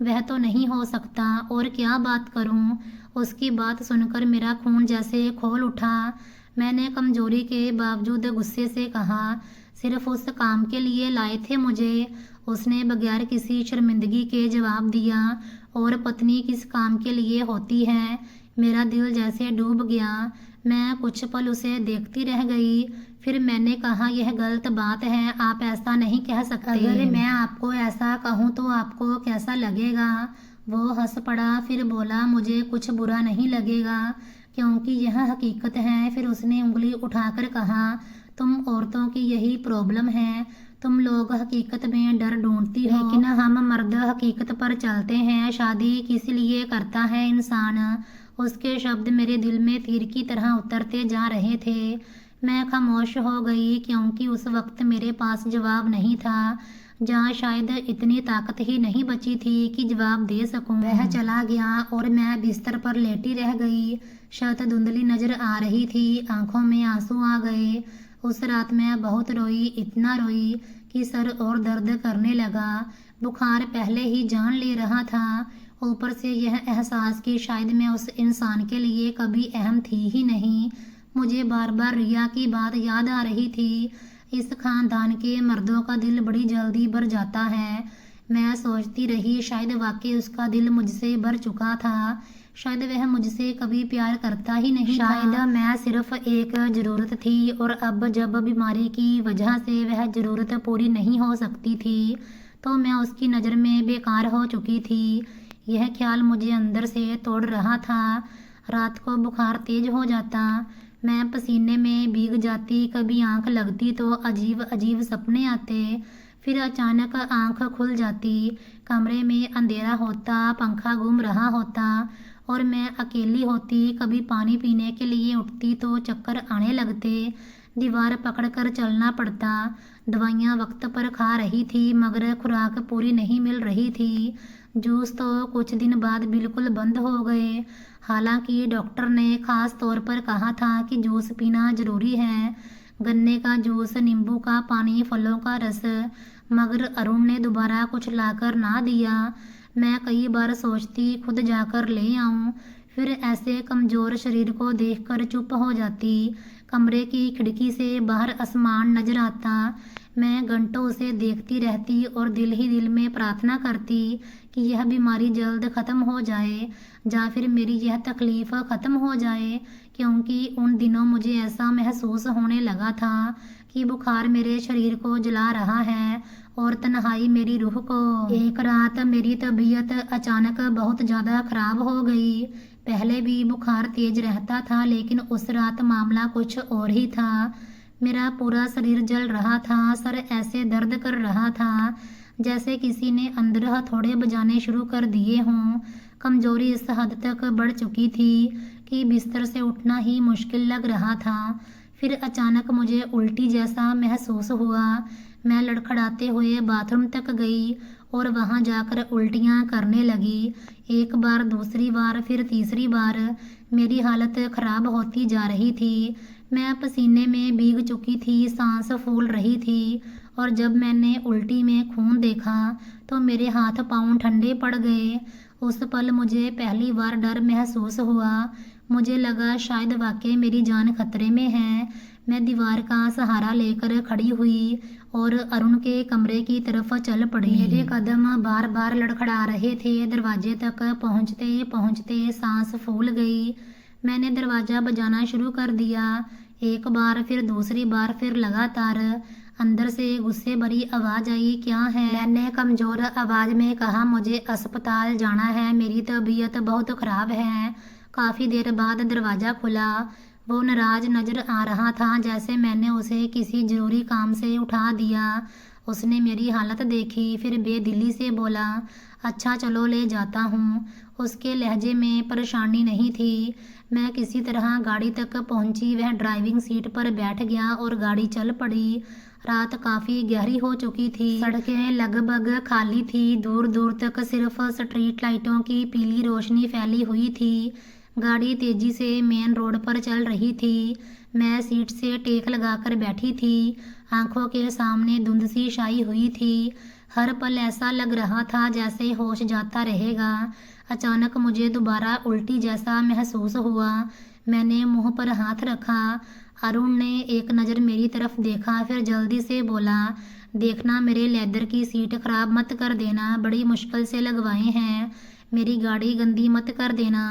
वह तो नहीं हो सकता, और क्या बात करूं? उसकी बात सुनकर मेरा खून जैसे खौल उठा। मैंने कमजोरी के बावजूद गुस्से से कहा, सिर्फ उस काम के लिए लाए थे मुझे? उसने बगैर किसी शर्मिंदगी के जवाब दिया, और पत्नी किस काम के लिए होती है? मेरा दिल जैसे डूब गया। मैं कुछ पल उसे देखती रह गई। फिर मैंने कहा, यह गलत बात है, आप ऐसा नहीं कह सकते। अगर मैं आपको ऐसा कहूँ तो आपको कैसा लगेगा? वो हंस पड़ा, फिर बोला, मुझे कुछ बुरा नहीं लगेगा, क्योंकि यह हकीकत है। फिर उसने उंगली उठाकर कहा, तुम औरतों की यही प्रॉब्लम है, तुम लोग हकीकत में डर ढूंढती हो, लेकिन हम मर्द हकीकत पर चलते हैं। शादी किस लिए करता है इंसान? उसके शब्द मेरे दिल में तीर की तरह उतरते जा रहे थे। मैं खामोश हो गई, क्योंकि उस वक्त मेरे पास जवाब नहीं था, जहाँ शायद इतनी ताकत ही नहीं बची थी कि जवाब दे सकूं। वह चला गया और मैं बिस्तर पर लेटी रह गई। छत धुंधली नजर आ रही थी, आंखों में आंसू आ गए। उस रात मैं बहुत रोई, इतना रोई कि सर और दर्द करने लगा। बुखार पहले ही जान ले रहा था, ऊपर से यह एहसास कि शायद मैं उस इंसान के लिए कभी अहम थी ही नहीं। मुझे बार बार रिया की बात याद आ रही थी। इस खानदान के मर्दों का दिल बड़ी जल्दी भर जाता है। मैं सोचती रही, शायद वाकई उसका दिल मुझसे भर चुका था, शायद वह मुझसे कभी प्यार करता ही नहीं था। शायद मैं सिर्फ एक ज़रूरत थी, और अब जब बीमारी की वजह से वह ज़रूरत पूरी नहीं हो सकती थी, तो मैं उसकी नज़र में बेकार हो चुकी थी। यह ख्याल मुझे अंदर से तोड़ रहा था। रात को बुखार तेज हो जाता, मैं पसीने में भीग जाती, कभी आंख लगती तो अजीब अजीब सपने आते। फिर अचानक आंख खुल जाती, कमरे में अंधेरा होता, पंखा घूम रहा होता, और मैं अकेली होती। कभी पानी पीने के लिए उठती तो चक्कर आने लगते, दीवार पकड़कर चलना पड़ता। दवाइयाँ वक्त पर खा रही थी, मगर खुराक पूरी नहीं मिल रही थी। जूस तो कुछ दिन बाद बिल्कुल बंद हो गए। हालांकि डॉक्टर ने खास तौर पर कहा था कि जूस पीना जरूरी है, गन्ने का जूस, नींबू का पानी, फलों का रस, मगर अरुण ने दोबारा कुछ लाकर ना दिया। मैं कई बार सोचती खुद जाकर ले आऊं, फिर ऐसे कमज़ोर शरीर को देखकर चुप हो जाती। कमरे की खिड़की से बाहर आसमान नजर आता। मैं घंटों उसे देखती रहती और दिल ही दिल में प्रार्थना करती कि यह बीमारी जल्द ख़त्म हो जाए, या फिर मेरी यह तकलीफ़ ख़त्म हो जाए, क्योंकि उन दिनों मुझे ऐसा महसूस होने लगा था कि बुखार मेरे शरीर को जला रहा है और तन्हाई मेरी रूह को। एक रात मेरी तबीयत अचानक बहुत ज़्यादा ख़राब हो गई। पहले भी बुखार तेज रहता था, लेकिन उस रात मामला कुछ और ही था। मेरा पूरा शरीर जल रहा था, सर ऐसे दर्द कर रहा था जैसे किसी ने अंदर हथौड़े बजाने शुरू कर दिए हों। कमजोरी इस हद तक बढ़ चुकी थी कि बिस्तर से उठना ही मुश्किल लग रहा था। फिर अचानक मुझे उल्टी जैसा महसूस हुआ। मैं लड़खड़ाते हुए बाथरूम तक गई और वहां जाकर उल्टियां करने लगी। एक बार, दूसरी बार, फिर तीसरी बार। मेरी हालत खराब होती जा रही थी। मैं पसीने में भीग चुकी थी, सांस फूल रही थी, और जब मैंने उल्टी में खून देखा तो मेरे हाथ पांव ठंडे पड़ गए। उस पल मुझे पहली बार डर महसूस हुआ। मुझे लगा शायद वाकई मेरी जान खतरे में है। मैं दीवार का सहारा लेकर खड़ी हुई और अरुण के कमरे की तरफ चल पड़ी। मेरे कदम बार बार लड़खड़ा रहे थे। दरवाजे तक पहुंचते पहुंचते सांस फूल गई। मैंने दरवाज़ा बजाना शुरू कर दिया। एक बार, फिर दूसरी बार, फिर लगातार। अंदर से गुस्से भरी आवाज़ आई, क्या है? मैंने कमज़ोर आवाज़ में कहा, मुझे अस्पताल जाना है, मेरी तबीयत बहुत ख़राब है। काफ़ी देर बाद दरवाज़ा खुला। वो नाराज़ नज़र आ रहा था, जैसे मैंने उसे किसी ज़रूरी काम से उठा दिया। उसने मेरी हालत देखी, फिर बेदिली से बोला, अच्छा चलो ले जाता हूँ। उसके लहजे में परेशानी नहीं थी। मैं किसी तरह गाड़ी तक पहुँची। वह ड्राइविंग सीट पर बैठ गया और गाड़ी चल पड़ी। रात काफ़ी गहरी हो चुकी थी। सड़कें लगभग खाली थी। दूर दूर तक सिर्फ स्ट्रीट लाइटों की पीली रोशनी फैली हुई थी। गाड़ी तेजी से मेन रोड पर चल रही थी। मैं सीट से टेक लगाकर बैठी थी। आंखों के सामने धुंध सी छाई हुई थी। हर पल ऐसा लग रहा था जैसे होश जाता रहेगा। अचानक मुझे दोबारा उल्टी जैसा महसूस हुआ। मैंने मुंह पर हाथ रखा। अरुण ने एक नज़र मेरी तरफ देखा, फिर जल्दी से बोला, देखना मेरे लेदर की सीट खराब मत कर देना, बड़ी मुश्किल से लगवाए हैं। मेरी गाड़ी गंदी मत कर देना।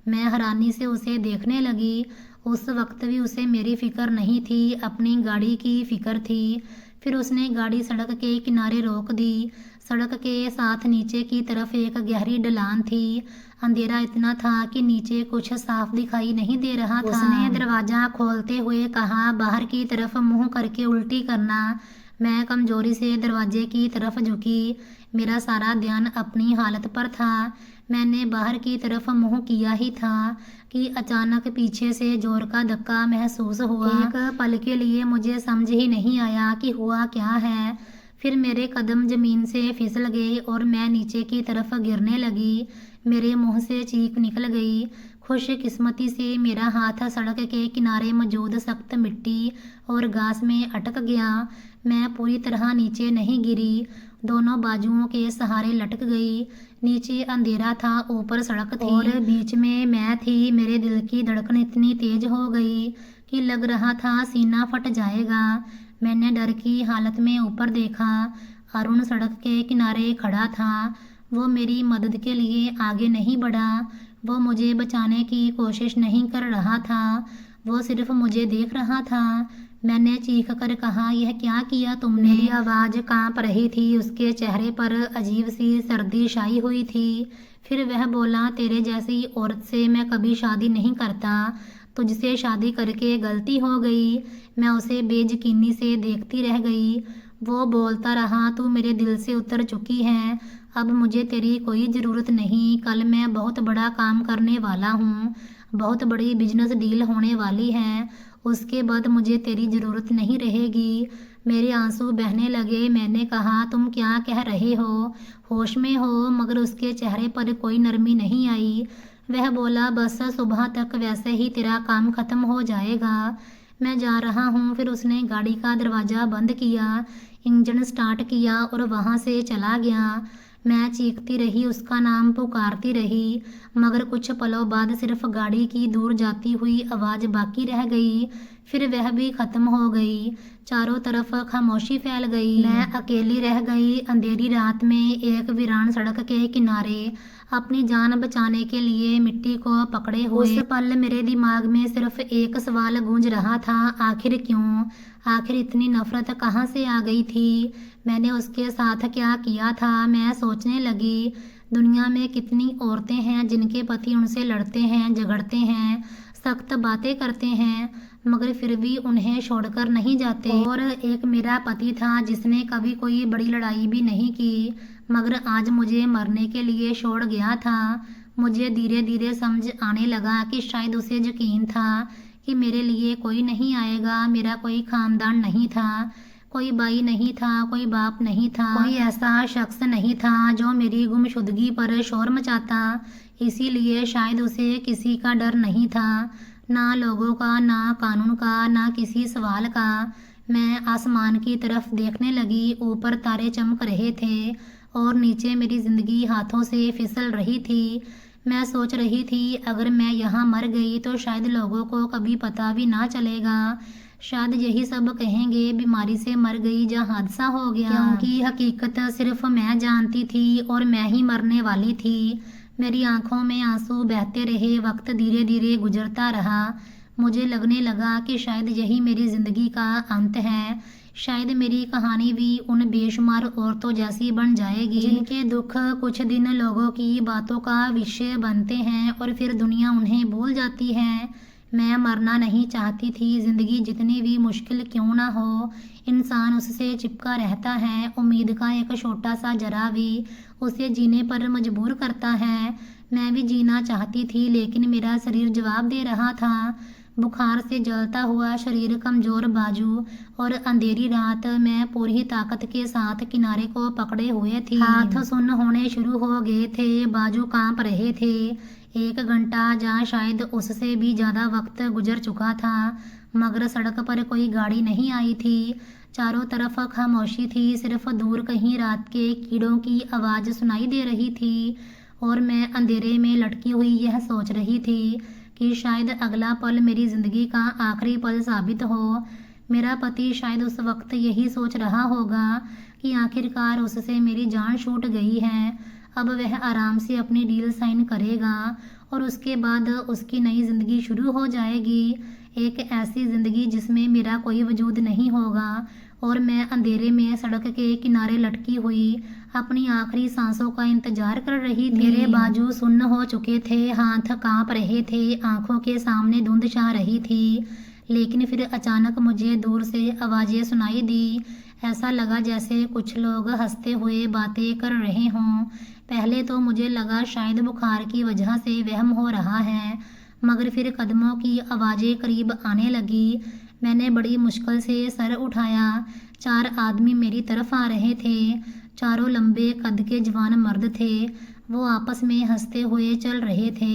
मैं हैरानी से उसे देखने लगी। उस वक्त भी उसे मेरी फिक्र नहीं थी, अपनी गाड़ी की फिक्र थी। फिर उसने गाड़ी सड़क के किनारे रोक दी। सड़क के साथ नीचे की तरफ एक गहरी ढलान थी। अंधेरा इतना था कि नीचे कुछ साफ दिखाई नहीं दे रहा था। उसने दरवाज़ा खोलते हुए कहा, बाहर की तरफ मुंह करके उल्टी करना। मैं कमजोरी से दरवाजे की तरफ झुकी। मेरा सारा ध्यान अपनी हालत पर था। मैंने बाहर की तरफ मुंह किया ही था कि अचानक पीछे से जोर का धक्का महसूस हुआ। एक पल के लिए मुझे समझ ही नहीं आया कि हुआ क्या है। फिर मेरे कदम जमीन से फिसल गए और मैं नीचे की तरफ गिरने लगी। मेरे मुंह से चीख निकल गई। खुशकिस्मती से मेरा हाथ सड़क के किनारे मौजूद सख्त मिट्टी और घास में अटक गया। मैं पूरी तरह नीचे नहीं गिरी, दोनों बाजुओं के सहारे लटक गई। नीचे अंधेरा था, ऊपर सड़क थी और बीच में मैं थी। मेरे दिल की धड़कन इतनी तेज हो गई कि लग रहा था सीना फट जाएगा। मैंने डर की हालत में ऊपर देखा। अरुण सड़क के किनारे खड़ा था। वो मेरी मदद के लिए आगे नहीं बढ़ा। वो मुझे बचाने की कोशिश नहीं कर रहा था। वो सिर्फ मुझे देख रहा था। मैंने चीख कर कहा, यह क्या किया तुमने? मेरी आवाज़ कांप रही थी। उसके चेहरे पर अजीब सी सर्दी छाई हुई थी। फिर वह बोला, तेरे जैसी औरत से मैं कभी शादी नहीं करता। तुझसे शादी करके गलती हो गई। मैं उसे बेयकीनी से देखती रह गई। वो बोलता रहा, तू मेरे दिल से उतर चुकी है, अब मुझे तेरी कोई ज़रूरत नहीं। कल मैं बहुत बड़ा काम करने वाला हूँ, बहुत बड़ी बिजनेस डील होने वाली है। उसके बाद मुझे तेरी ज़रूरत नहीं रहेगी। मेरे आंसू बहने लगे। मैंने कहा, तुम क्या कह रहे हो? होश में हो? मगर उसके चेहरे पर कोई नरमी नहीं आई। वह बोला, बस सुबह तक वैसे ही तेरा काम ख़त्म हो जाएगा। मैं जा रहा हूँ। फिर उसने गाड़ी का दरवाज़ा बंद किया, इंजन स्टार्ट किया और वहाँ से चला गया। मैं चीखती रही, उसका नाम पुकारती रही, मगर कुछ पलों बाद सिर्फ गाड़ी की दूर जाती हुई आवाज़ बाकी रह गई। फिर वह भी ख़त्म हो गई। चारों तरफ खामोशी फैल गई। मैं अकेली रह गई अंधेरी रात में, एक वीरान सड़क के किनारे, अपनी जान बचाने के लिए मिट्टी को पकड़े हुए। उस पल मेरे दिमाग में सिर्फ एक सवाल गूंज रहा था, आखिर क्यों? आखिर इतनी नफरत कहाँ से आ गई थी? मैंने उसके साथ क्या किया था? मैं सोचने लगी, दुनिया में कितनी औरतें हैं जिनके पति उनसे लड़ते हैं, झगड़ते हैं, सख्त बातें करते हैं, मगर फिर भी उन्हें छोड़कर नहीं जाते। और एक मेरा पति था जिसने कभी कोई बड़ी लड़ाई भी नहीं की, मगर आज मुझे मरने के लिए छोड़ गया था। मुझे धीरे धीरे समझ आने लगा कि शायद उसे यकीन था कि मेरे लिए कोई नहीं आएगा। मेरा कोई खानदान नहीं था, कोई भाई नहीं था, कोई बाप नहीं था, कोई ऐसा शख्स नहीं था जो मेरी गुमशुदगी पर शोर मचाता। इसीलिए शायद उसे किसी का डर नहीं था, ना लोगों का, ना कानून का, ना किसी सवाल का। मैं आसमान की तरफ देखने लगी। ऊपर तारे चमक रहे थे और नीचे मेरी ज़िंदगी हाथों से फिसल रही थी। मैं सोच रही थी, अगर मैं यहाँ मर गई तो शायद लोगों को कभी पता भी ना चलेगा। शायद यही सब कहेंगे बीमारी से मर गई या हादसा हो गया, क्योंकि हकीकत सिर्फ मैं जानती थी और मैं ही मरने वाली थी। मेरी आंखों में आंसू बहते रहे। वक्त धीरे धीरे गुजरता रहा। मुझे लगने लगा कि शायद यही मेरी ज़िंदगी का अंत है। शायद मेरी कहानी भी उन बेशुमार औरतों जैसी बन जाएगी जिनके दुख कुछ दिन लोगों की बातों का विषय बनते हैं और फिर दुनिया उन्हें भूल जाती है। मैं मरना नहीं चाहती थी। ज़िंदगी जितनी भी मुश्किल क्यों ना हो, इंसान उससे चिपका रहता है। उम्मीद का एक छोटा सा जरा भी उसे जीने पर मजबूर करता है। मैं भी जीना चाहती थी, लेकिन मेरा शरीर जवाब दे रहा था। बुखार से जलता हुआ शरीर, कमज़ोर बाजू और अंधेरी रात। मैं पूरी ताकत के साथ किनारे को पकड़े हुए थी। हाथ सुन्न होने शुरू हो गए थे, बाजू कांप रहे थे। 1 घंटा या शायद उससे भी ज़्यादा वक्त गुजर चुका था, मगर सड़क पर कोई गाड़ी नहीं आई थी। चारों तरफ खामोशी थी। सिर्फ दूर कहीं रात के कीड़ों की आवाज़ सुनाई दे रही थी और मैं अंधेरे में लटकी हुई यह सोच रही थी कि शायद अगला पल मेरी ज़िंदगी का आखिरी पल साबित हो। मेरा पति शायद उस वक्त यही सोच रहा होगा कि आखिरकार उससे मेरी जान छूट गई है। अब वह आराम से अपनी डील साइन करेगा और उसके बाद उसकी नई ज़िंदगी शुरू हो जाएगी। एक ऐसी ज़िंदगी जिसमें मेरा कोई वजूद नहीं होगा और मैं अंधेरे में सड़क के किनारे लटकी हुई अपनी आखिरी सांसों का इंतजार कर रही थी। मेरे बाजू सुन्न हो चुके थे, हाथ कांप रहे थे, आंखों के सामने धुंध छा रही थी। लेकिन फिर अचानक मुझे दूर से आवाज़ें सुनाई दी। ऐसा लगा जैसे कुछ लोग हंसते हुए बातें कर रहे हों। पहले तो मुझे लगा शायद बुखार की वजह से वहम हो रहा है, मगर फिर कदमों की आवाज़ें करीब आने लगी। मैंने बड़ी मुश्किल से सर उठाया। 4 आदमी मेरी तरफ आ रहे थे। चारों लंबे कद के जवान मर्द थे। वो आपस में हंसते हुए चल रहे थे।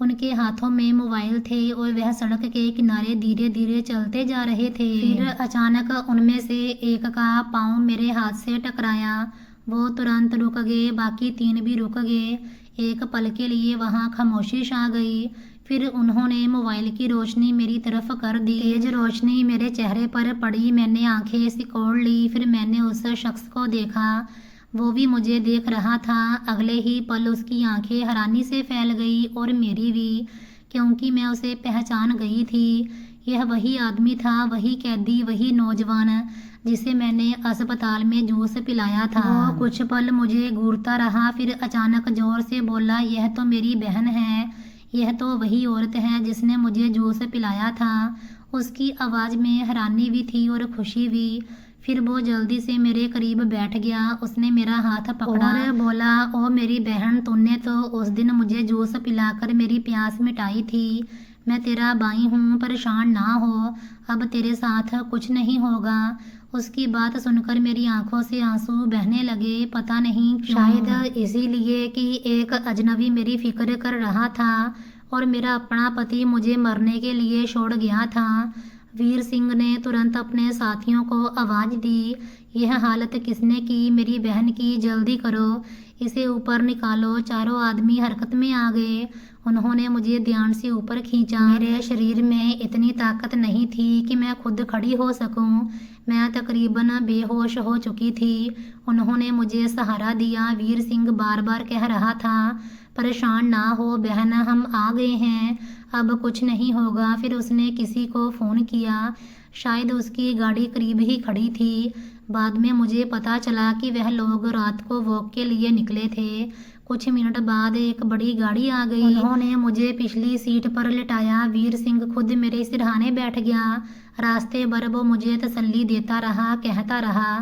उनके हाथों में मोबाइल थे और वह सड़क के किनारे धीरे धीरे चलते जा रहे थे। फिर अचानक उनमें से एक का पाँव मेरे हाथ से टकराया। वो तुरंत रुक गए, बाकी 3 भी रुक गए। एक पल के लिए वहाँ खामोशी छा गई। फिर उन्होंने मोबाइल की रोशनी मेरी तरफ कर दी। तेज रोशनी मेरे चेहरे पर पड़ी। मैंने आंखें सिकोड़ ली। फिर मैंने उस शख्स को देखा। वो भी मुझे देख रहा था। अगले ही पल उसकी आंखें हैरानी से फैल गई और मेरी भी, क्योंकि मैं उसे पहचान गई थी। यह वही आदमी था, वही कैदी, वही नौजवान जिसे मैंने अस्पताल में जूस पिलाया था। वो कुछ पल मुझे घूरता रहा, फिर अचानक जोर से बोला, यह तो मेरी बहन है। यह तो वही औरत है जिसने मुझे जूस पिलाया था। उसकी आवाज़ में हैरानी भी थी और खुशी भी। फिर वो जल्दी से मेरे करीब बैठ गया। उसने मेरा हाथ पकड़ा और बोला, ओ मेरी बहन, तूने तो उस दिन मुझे जूस पिलाकर मेरी प्यास मिटाई थी। मैं तेरा भाई हूँ, परेशान ना हो। अब तेरे साथ कुछ नहीं होगा। उसकी बात सुनकर मेरी आंखों से आंसू बहने लगे। पता नहीं क्यों, शायद इसीलिए कि एक अजनबी मेरी फिक्र कर रहा था और मेरा अपना पति मुझे मरने के लिए छोड़ गया था। वीर सिंह ने तुरंत अपने साथियों को आवाज़ दी, यह हालत किसने की? मेरी बहन की, जल्दी करो, इसे ऊपर निकालो। चारों आदमी हरकत में आ गए। उन्होंने मुझे ध्यान से ऊपर खींचा। मेरे शरीर में इतनी ताकत नहीं थी कि मैं खुद खड़ी हो सकूं। मैं तकरीबन बेहोश हो चुकी थी। उन्होंने मुझे सहारा दिया। वीर सिंह बार बार कह रहा था, परेशान ना हो बहन, हम आ गए हैं, अब कुछ नहीं होगा। फिर उसने किसी को फ़ोन किया। शायद उसकी गाड़ी करीब ही खड़ी थी। बाद में मुझे पता चला कि वह लोग रात को वॉक के लिए निकले थे। कुछ मिनट बाद एक बड़ी गाड़ी आ गई। उन्होंने मुझे पिछली सीट पर लिटाया। वीर सिंह खुद मेरे सिरहाने बैठ गया। रास्ते भर वो मुझे तसल्ली देता रहा, कहता रहा,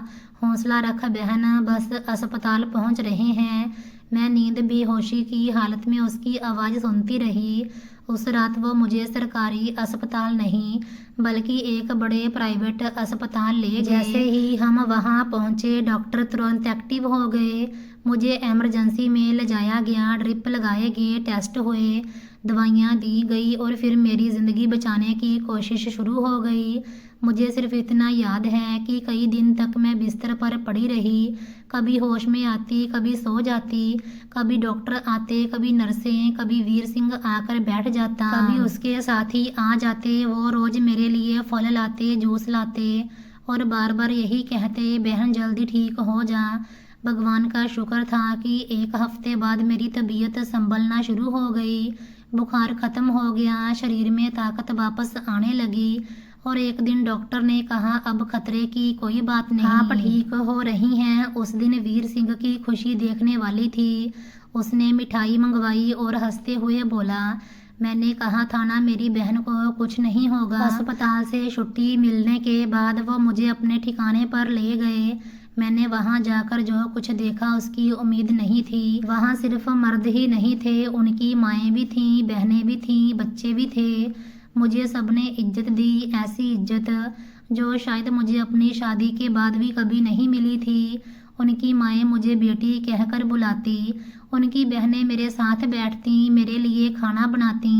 हौसला रख बहन, बस अस्पताल पहुंच रहे हैं। मैं नींद बेहोशी की हालत में उसकी आवाज़ सुनती रही। उस रात वो मुझे सरकारी अस्पताल नहीं बल्कि एक बड़े प्राइवेट अस्पताल ले गए। जैसे ही हम वहां पहुंचे, डॉक्टर तुरंत एक्टिव हो गए। मुझे इमरजेंसी में ले जाया गया। ड्रिप लगाए गए, टेस्ट हुए, दवाइयाँ दी गई और फिर मेरी ज़िंदगी बचाने की कोशिश शुरू हो गई। मुझे सिर्फ इतना याद है कि कई दिन तक मैं बिस्तर पर पड़ी रही। कभी होश में आती, कभी सो जाती, कभी डॉक्टर आते, कभी नर्सें, कभी वीर सिंह आकर बैठ जाता, कभी उसके साथी आ जाते। वो रोज मेरे लिए फल लाते, जूस लाते और बार बार यही कहते, बहन जल्दी ठीक हो जा। भगवान का शुक्र था कि एक हफ्ते बाद मेरी तबीयत संभलना शुरू हो गई। बुखार खत्म हो गया, शरीर में ताकत वापस आने लगी और एक दिन डॉक्टर ने कहा अब खतरे की कोई बात नहीं, आप ठीक हो रही हैं। उस दिन वीर सिंह की खुशी देखने वाली थी। उसने मिठाई मंगवाई और हंसते हुए बोला, मैंने कहा था ना मेरी बहन को कुछ नहीं होगा। अस्पताल से छुट्टी मिलने के बाद वो मुझे अपने ठिकाने पर ले गए। मैंने वहां जाकर जो कुछ देखा उसकी उम्मीद नहीं थी। वहां सिर्फ मर्द ही नहीं थे, उनकी माएँ भी थीं, बहनें भी थीं, बच्चे भी थे। मुझे सबने इज्जत दी, ऐसी इज्जत जो शायद मुझे अपनी शादी के बाद भी कभी नहीं मिली थी। उनकी माएँ मुझे बेटी कहकर बुलाती, उनकी बहनें मेरे साथ बैठती, मेरे लिए खाना बनाती।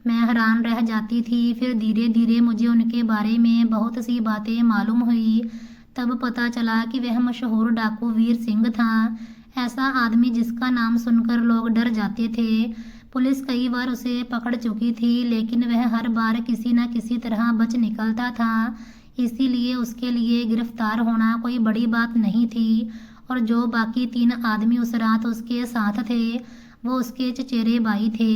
मैं हैरान रह जाती थी। फिर धीरे धीरे मुझे उनके बारे में बहुत सी बातें मालूम हुई। तब पता चला कि वह मशहूर डाकू वीर सिंह था, ऐसा आदमी जिसका नाम सुनकर लोग डर जाते थे। पुलिस कई बार उसे पकड़ चुकी थी, लेकिन वह हर बार किसी न किसी तरह बच निकलता था। इसीलिए उसके लिए गिरफ्तार होना कोई बड़ी बात नहीं थी। और जो बाकी 3 आदमी उस रात उसके साथ थे, वो उसके चचेरे भाई थे।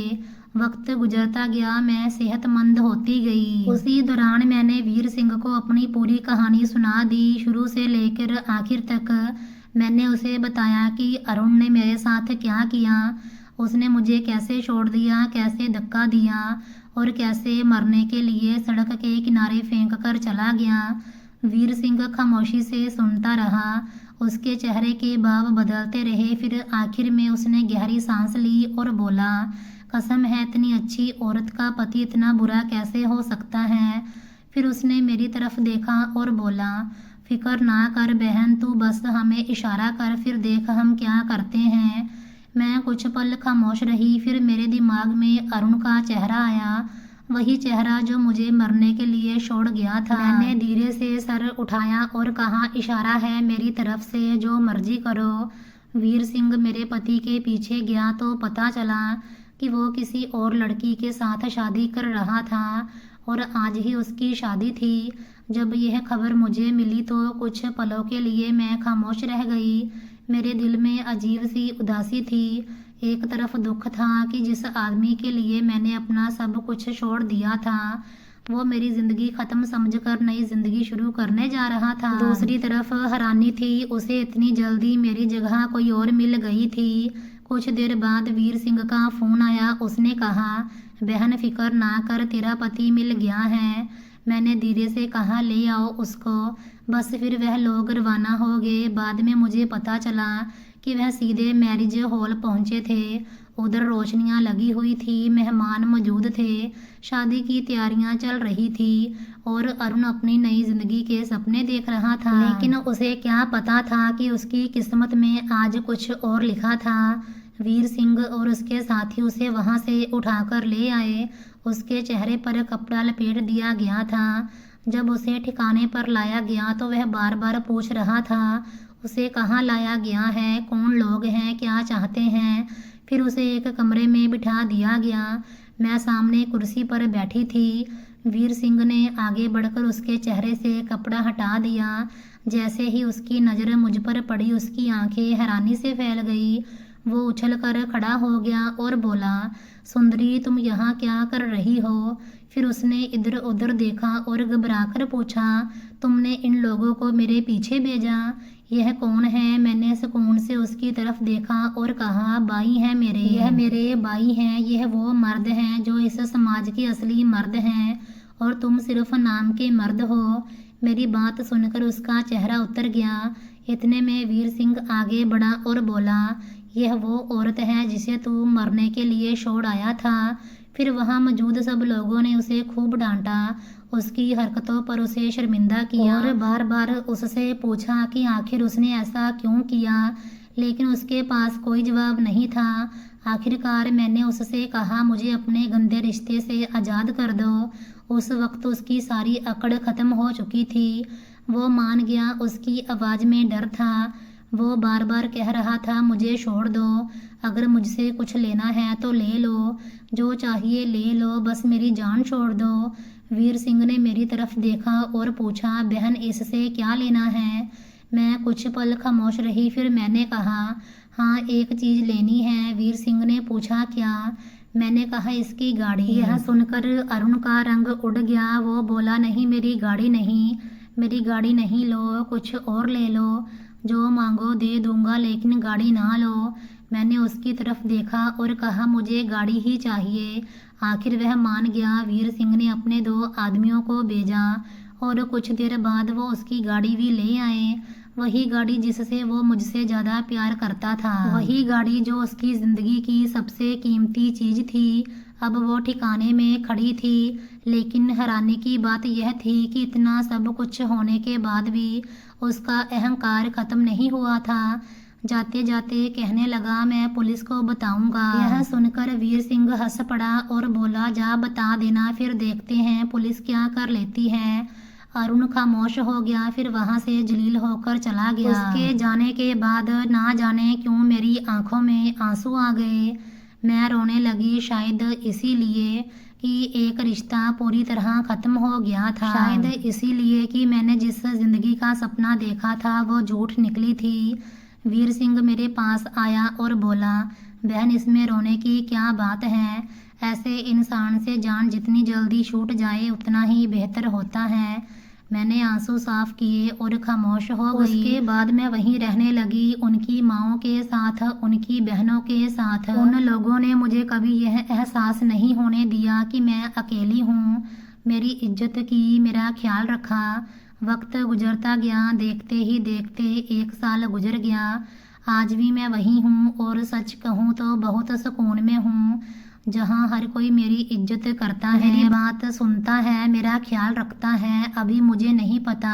वक्त गुजरता गया, मैं सेहतमंद होती गई। उसी दौरान मैंने वीर सिंह को अपनी पूरी कहानी सुना दी, शुरू से लेकर आखिर तक। मैंने उसे बताया कि अरुण ने मेरे साथ क्या किया, उसने मुझे कैसे छोड़ दिया, कैसे धक्का दिया और कैसे मरने के लिए सड़क के किनारे फेंक कर चला गया। वीर सिंह खामोशी से सुनता रहा। उसके चेहरे के भाव बदलते रहे। फिर आखिर में उसने गहरी सांस ली और बोला, कसम है इतनी अच्छी औरत का पति इतना बुरा कैसे हो सकता है। फिर उसने मेरी तरफ देखा और बोला, फिक्र ना कर बहन, तू बस हमें इशारा कर, फिर देख हम क्या करते हैं। मैं कुछ पल खामोश रही। फिर मेरे दिमाग में अरुण का चेहरा आया, वही चेहरा जो मुझे मरने के लिए छोड़ गया था। मैंने धीरे से सर उठाया और कहा, इशारा है मेरी तरफ से, जो मर्जी करो। वीर सिंह मेरे पति के पीछे गया तो पता चला कि वो किसी और लड़की के साथ शादी कर रहा था और आज ही उसकी शादी थी। जब यह खबर मुझे मिली तो कुछ पलों के लिए मैं खामोश रह गई। मेरे दिल में अजीब सी उदासी थी। एक तरफ दुख था कि जिस आदमी के लिए मैंने अपना सब कुछ छोड़ दिया था, वो मेरी जिंदगी खत्म समझकर नई जिंदगी शुरू करने जा रहा था। दूसरी तरफ हैरानी थी, उसे इतनी जल्दी मेरी जगह कोई और मिल गई थी। कुछ देर बाद वीर सिंह का फोन आया। उसने कहा, बहन फिक्र ना कर, तेरा पति मिल गया है। मैंने धीरे से कहा, ले आओ उसको। बस फिर वह लोग रवाना हो गए। बाद में मुझे पता चला कि वह सीधे मैरिज हॉल पहुंचे थे। उधर रोशनियां लगी हुई थी, मेहमान मौजूद थे, शादी की तैयारियां चल रही थी और अरुण अपनी नई जिंदगी के सपने देख रहा था। लेकिन उसे क्या पता था कि उसकी किस्मत में आज कुछ और लिखा था। वीर सिंह और उसके साथी उसे वहां से उठाकर ले आए। उसके चेहरे पर कपड़ा लपेट दिया गया था। जब उसे ठिकाने पर लाया गया तो वह बार बार पूछ रहा था, उसे कहाँ लाया गया है, कौन लोग हैं, क्या चाहते हैं। फिर उसे एक कमरे में बिठा दिया गया। मैं सामने कुर्सी पर बैठी थी। वीर सिंह ने आगे बढ़कर उसके चेहरे से कपड़ा हटा दिया। जैसे ही उसकी नज़र मुझ पर पड़ी, उसकी आंखें हैरानी से फैल गई। वो उछलकर खड़ा हो गया और बोला, सुंदरी तुम यहाँ क्या कर रही हो। फिर उसने इधर उधर देखा और घबराकर पूछा, तुमने इन लोगों को मेरे पीछे भेजा, यह कौन है। मैंने सुकून से उसकी तरफ देखा और कहा, भाई हैं मेरे, यह मेरे भाई हैं। यह वो मर्द हैं जो इस समाज के असली मर्द हैं और तुम सिर्फ नाम के मर्द हो। मेरी बात सुनकर उसका चेहरा उतर गया। इतने में वीर सिंह आगे बढ़ा और बोला, यह वो औरत है जिसे तू मरने के लिए छोड़ आया था। फिर वहां मौजूद सब लोगों ने उसे खूब डांटा, उसकी हरकतों पर उसे शर्मिंदा किया और बार बार उससे पूछा कि आखिर उसने ऐसा क्यों किया, लेकिन उसके पास कोई जवाब नहीं था। आखिरकार मैंने उससे कहा, मुझे अपने गंदे रिश्ते से आज़ाद कर दो। उस वक्त उसकी सारी अकड़ खत्म हो चुकी थी। वो मान गया, उसकी आवाज़ में डर था। वो बार बार कह रहा था, मुझे छोड़ दो, अगर मुझसे कुछ लेना है तो ले लो, जो चाहिए ले लो, बस मेरी जान छोड़ दो। वीर सिंह ने मेरी तरफ देखा और पूछा, बहन इससे क्या लेना है? मैं कुछ पल खामोश रही, फिर मैंने कहा, हाँ एक चीज़ लेनी है। वीर सिंह ने पूछा, क्या? मैंने कहा, इसकी गाड़ी। यह सुनकर अरुण का रंग उड़ गया। वो बोला, नहीं मेरी गाड़ी नहीं, मेरी गाड़ी नहीं, लो कुछ और ले लो, जो मांगो दे दूंगा, लेकिन गाड़ी ना लो। मैंने उसकी तरफ देखा और कहा, मुझे गाड़ी ही चाहिए। आखिर वह मान गया। वीर सिंह ने अपने 2 आदमियों को भेजा और कुछ देर बाद वो उसकी गाड़ी भी ले आए। वही गाड़ी जिससे वो मुझसे ज़्यादा प्यार करता था, वही गाड़ी जो उसकी ज़िंदगी की सबसे कीमती चीज़ थी, अब वो ठिकाने में खड़ी थी। लेकिन हैरानी की बात यह थी कि इतना सब कुछ होने के बाद भी उसका अहंकार ख़त्म नहीं हुआ था। जाते जाते कहने लगा, मैं पुलिस को बताऊंगा। यह सुनकर वीर सिंह हंस पड़ा और बोला, जा बता देना, फिर देखते हैं पुलिस क्या कर लेती है। अरुण खामोश हो गया, फिर वहां से जलील होकर चला गया। उसके जाने के बाद ना जाने क्यों मेरी आंखों में आंसू आ गए। मैं रोने लगी, शायद इसीलिए कि एक रिश्ता पूरी तरह खत्म हो गया था, शायद इसीलिए कि मैंने जिस जिंदगी का सपना देखा था वो झूठ निकली थी। वीर सिंह मेरे पास आया और बोला, बहन इसमें रोने की क्या बात है? ऐसे इंसान से जान जितनी जल्दी छूट जाए उतना ही बेहतर होता है। मैंने आंसू साफ किए और खामोश हो गई। उसके बाद मैं वहीं रहने लगी, उनकी माँओं के साथ, उनकी बहनों के साथ। उन लोगों ने मुझे कभी यह एहसास नहीं होने दिया कि मैं अकेली हूँ। मेरी इज्जत की, मेरा ख्याल रखा। वक्त गुजरता गया, देखते ही देखते 1 साल गुजर गया। आज भी मैं वही हूँ और सच कहूँ तो बहुत सुकून में हूँ, जहाँ हर कोई मेरी इज्जत करता है, मेरी बात सुनता है, मेरा ख्याल रखता है। अभी मुझे नहीं पता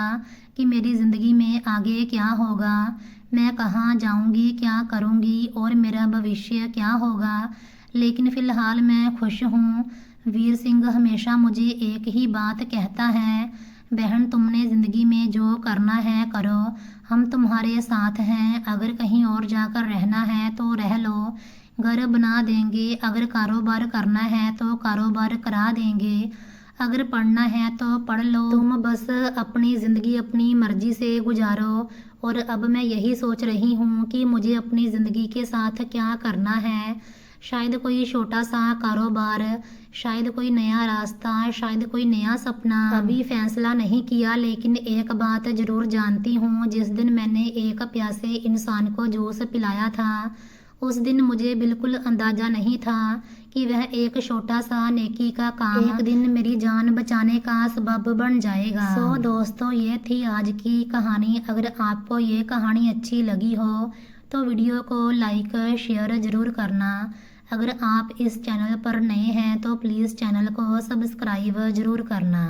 कि मेरी ज़िंदगी में आगे क्या होगा, मैं कहाँ जाऊँगी, क्या करूँगी और मेरा भविष्य क्या होगा, लेकिन फ़िलहाल मैं खुश हूँ। वीर सिंह हमेशा मुझे एक ही बात कहता है, बहन तुमने ज़िंदगी में जो करना है करो, हम तुम्हारे साथ हैं। अगर कहीं और जाकर रहना है तो रह लो, घर बना देंगे। अगर कारोबार करना है तो कारोबार करा देंगे। अगर पढ़ना है तो पढ़ लो, तुम बस अपनी ज़िंदगी अपनी मर्जी से गुजारो। और अब मैं यही सोच रही हूँ कि मुझे अपनी ज़िंदगी के साथ क्या करना है। शायद कोई छोटा सा कारोबार, शायद कोई नया रास्ता, शायद कोई नया सपना। अभी फैसला नहीं किया, लेकिन एक बात ज़रूर जानती हूँ, जिस दिन मैंने एक प्यासे इंसान को जूस पिलाया था, उस दिन मुझे बिल्कुल अंदाज़ा नहीं था कि वह एक छोटा सा नेकी का काम एक दिन मेरी जान बचाने का सबब बन जाएगा। सो दोस्तों, ये थी आज की कहानी। अगर आपको ये कहानी अच्छी लगी हो तो वीडियो को लाइक शेयर ज़रूर करना। अगर आप इस चैनल पर नए हैं तो प्लीज़ चैनल को सब्सक्राइब ज़रूर करना।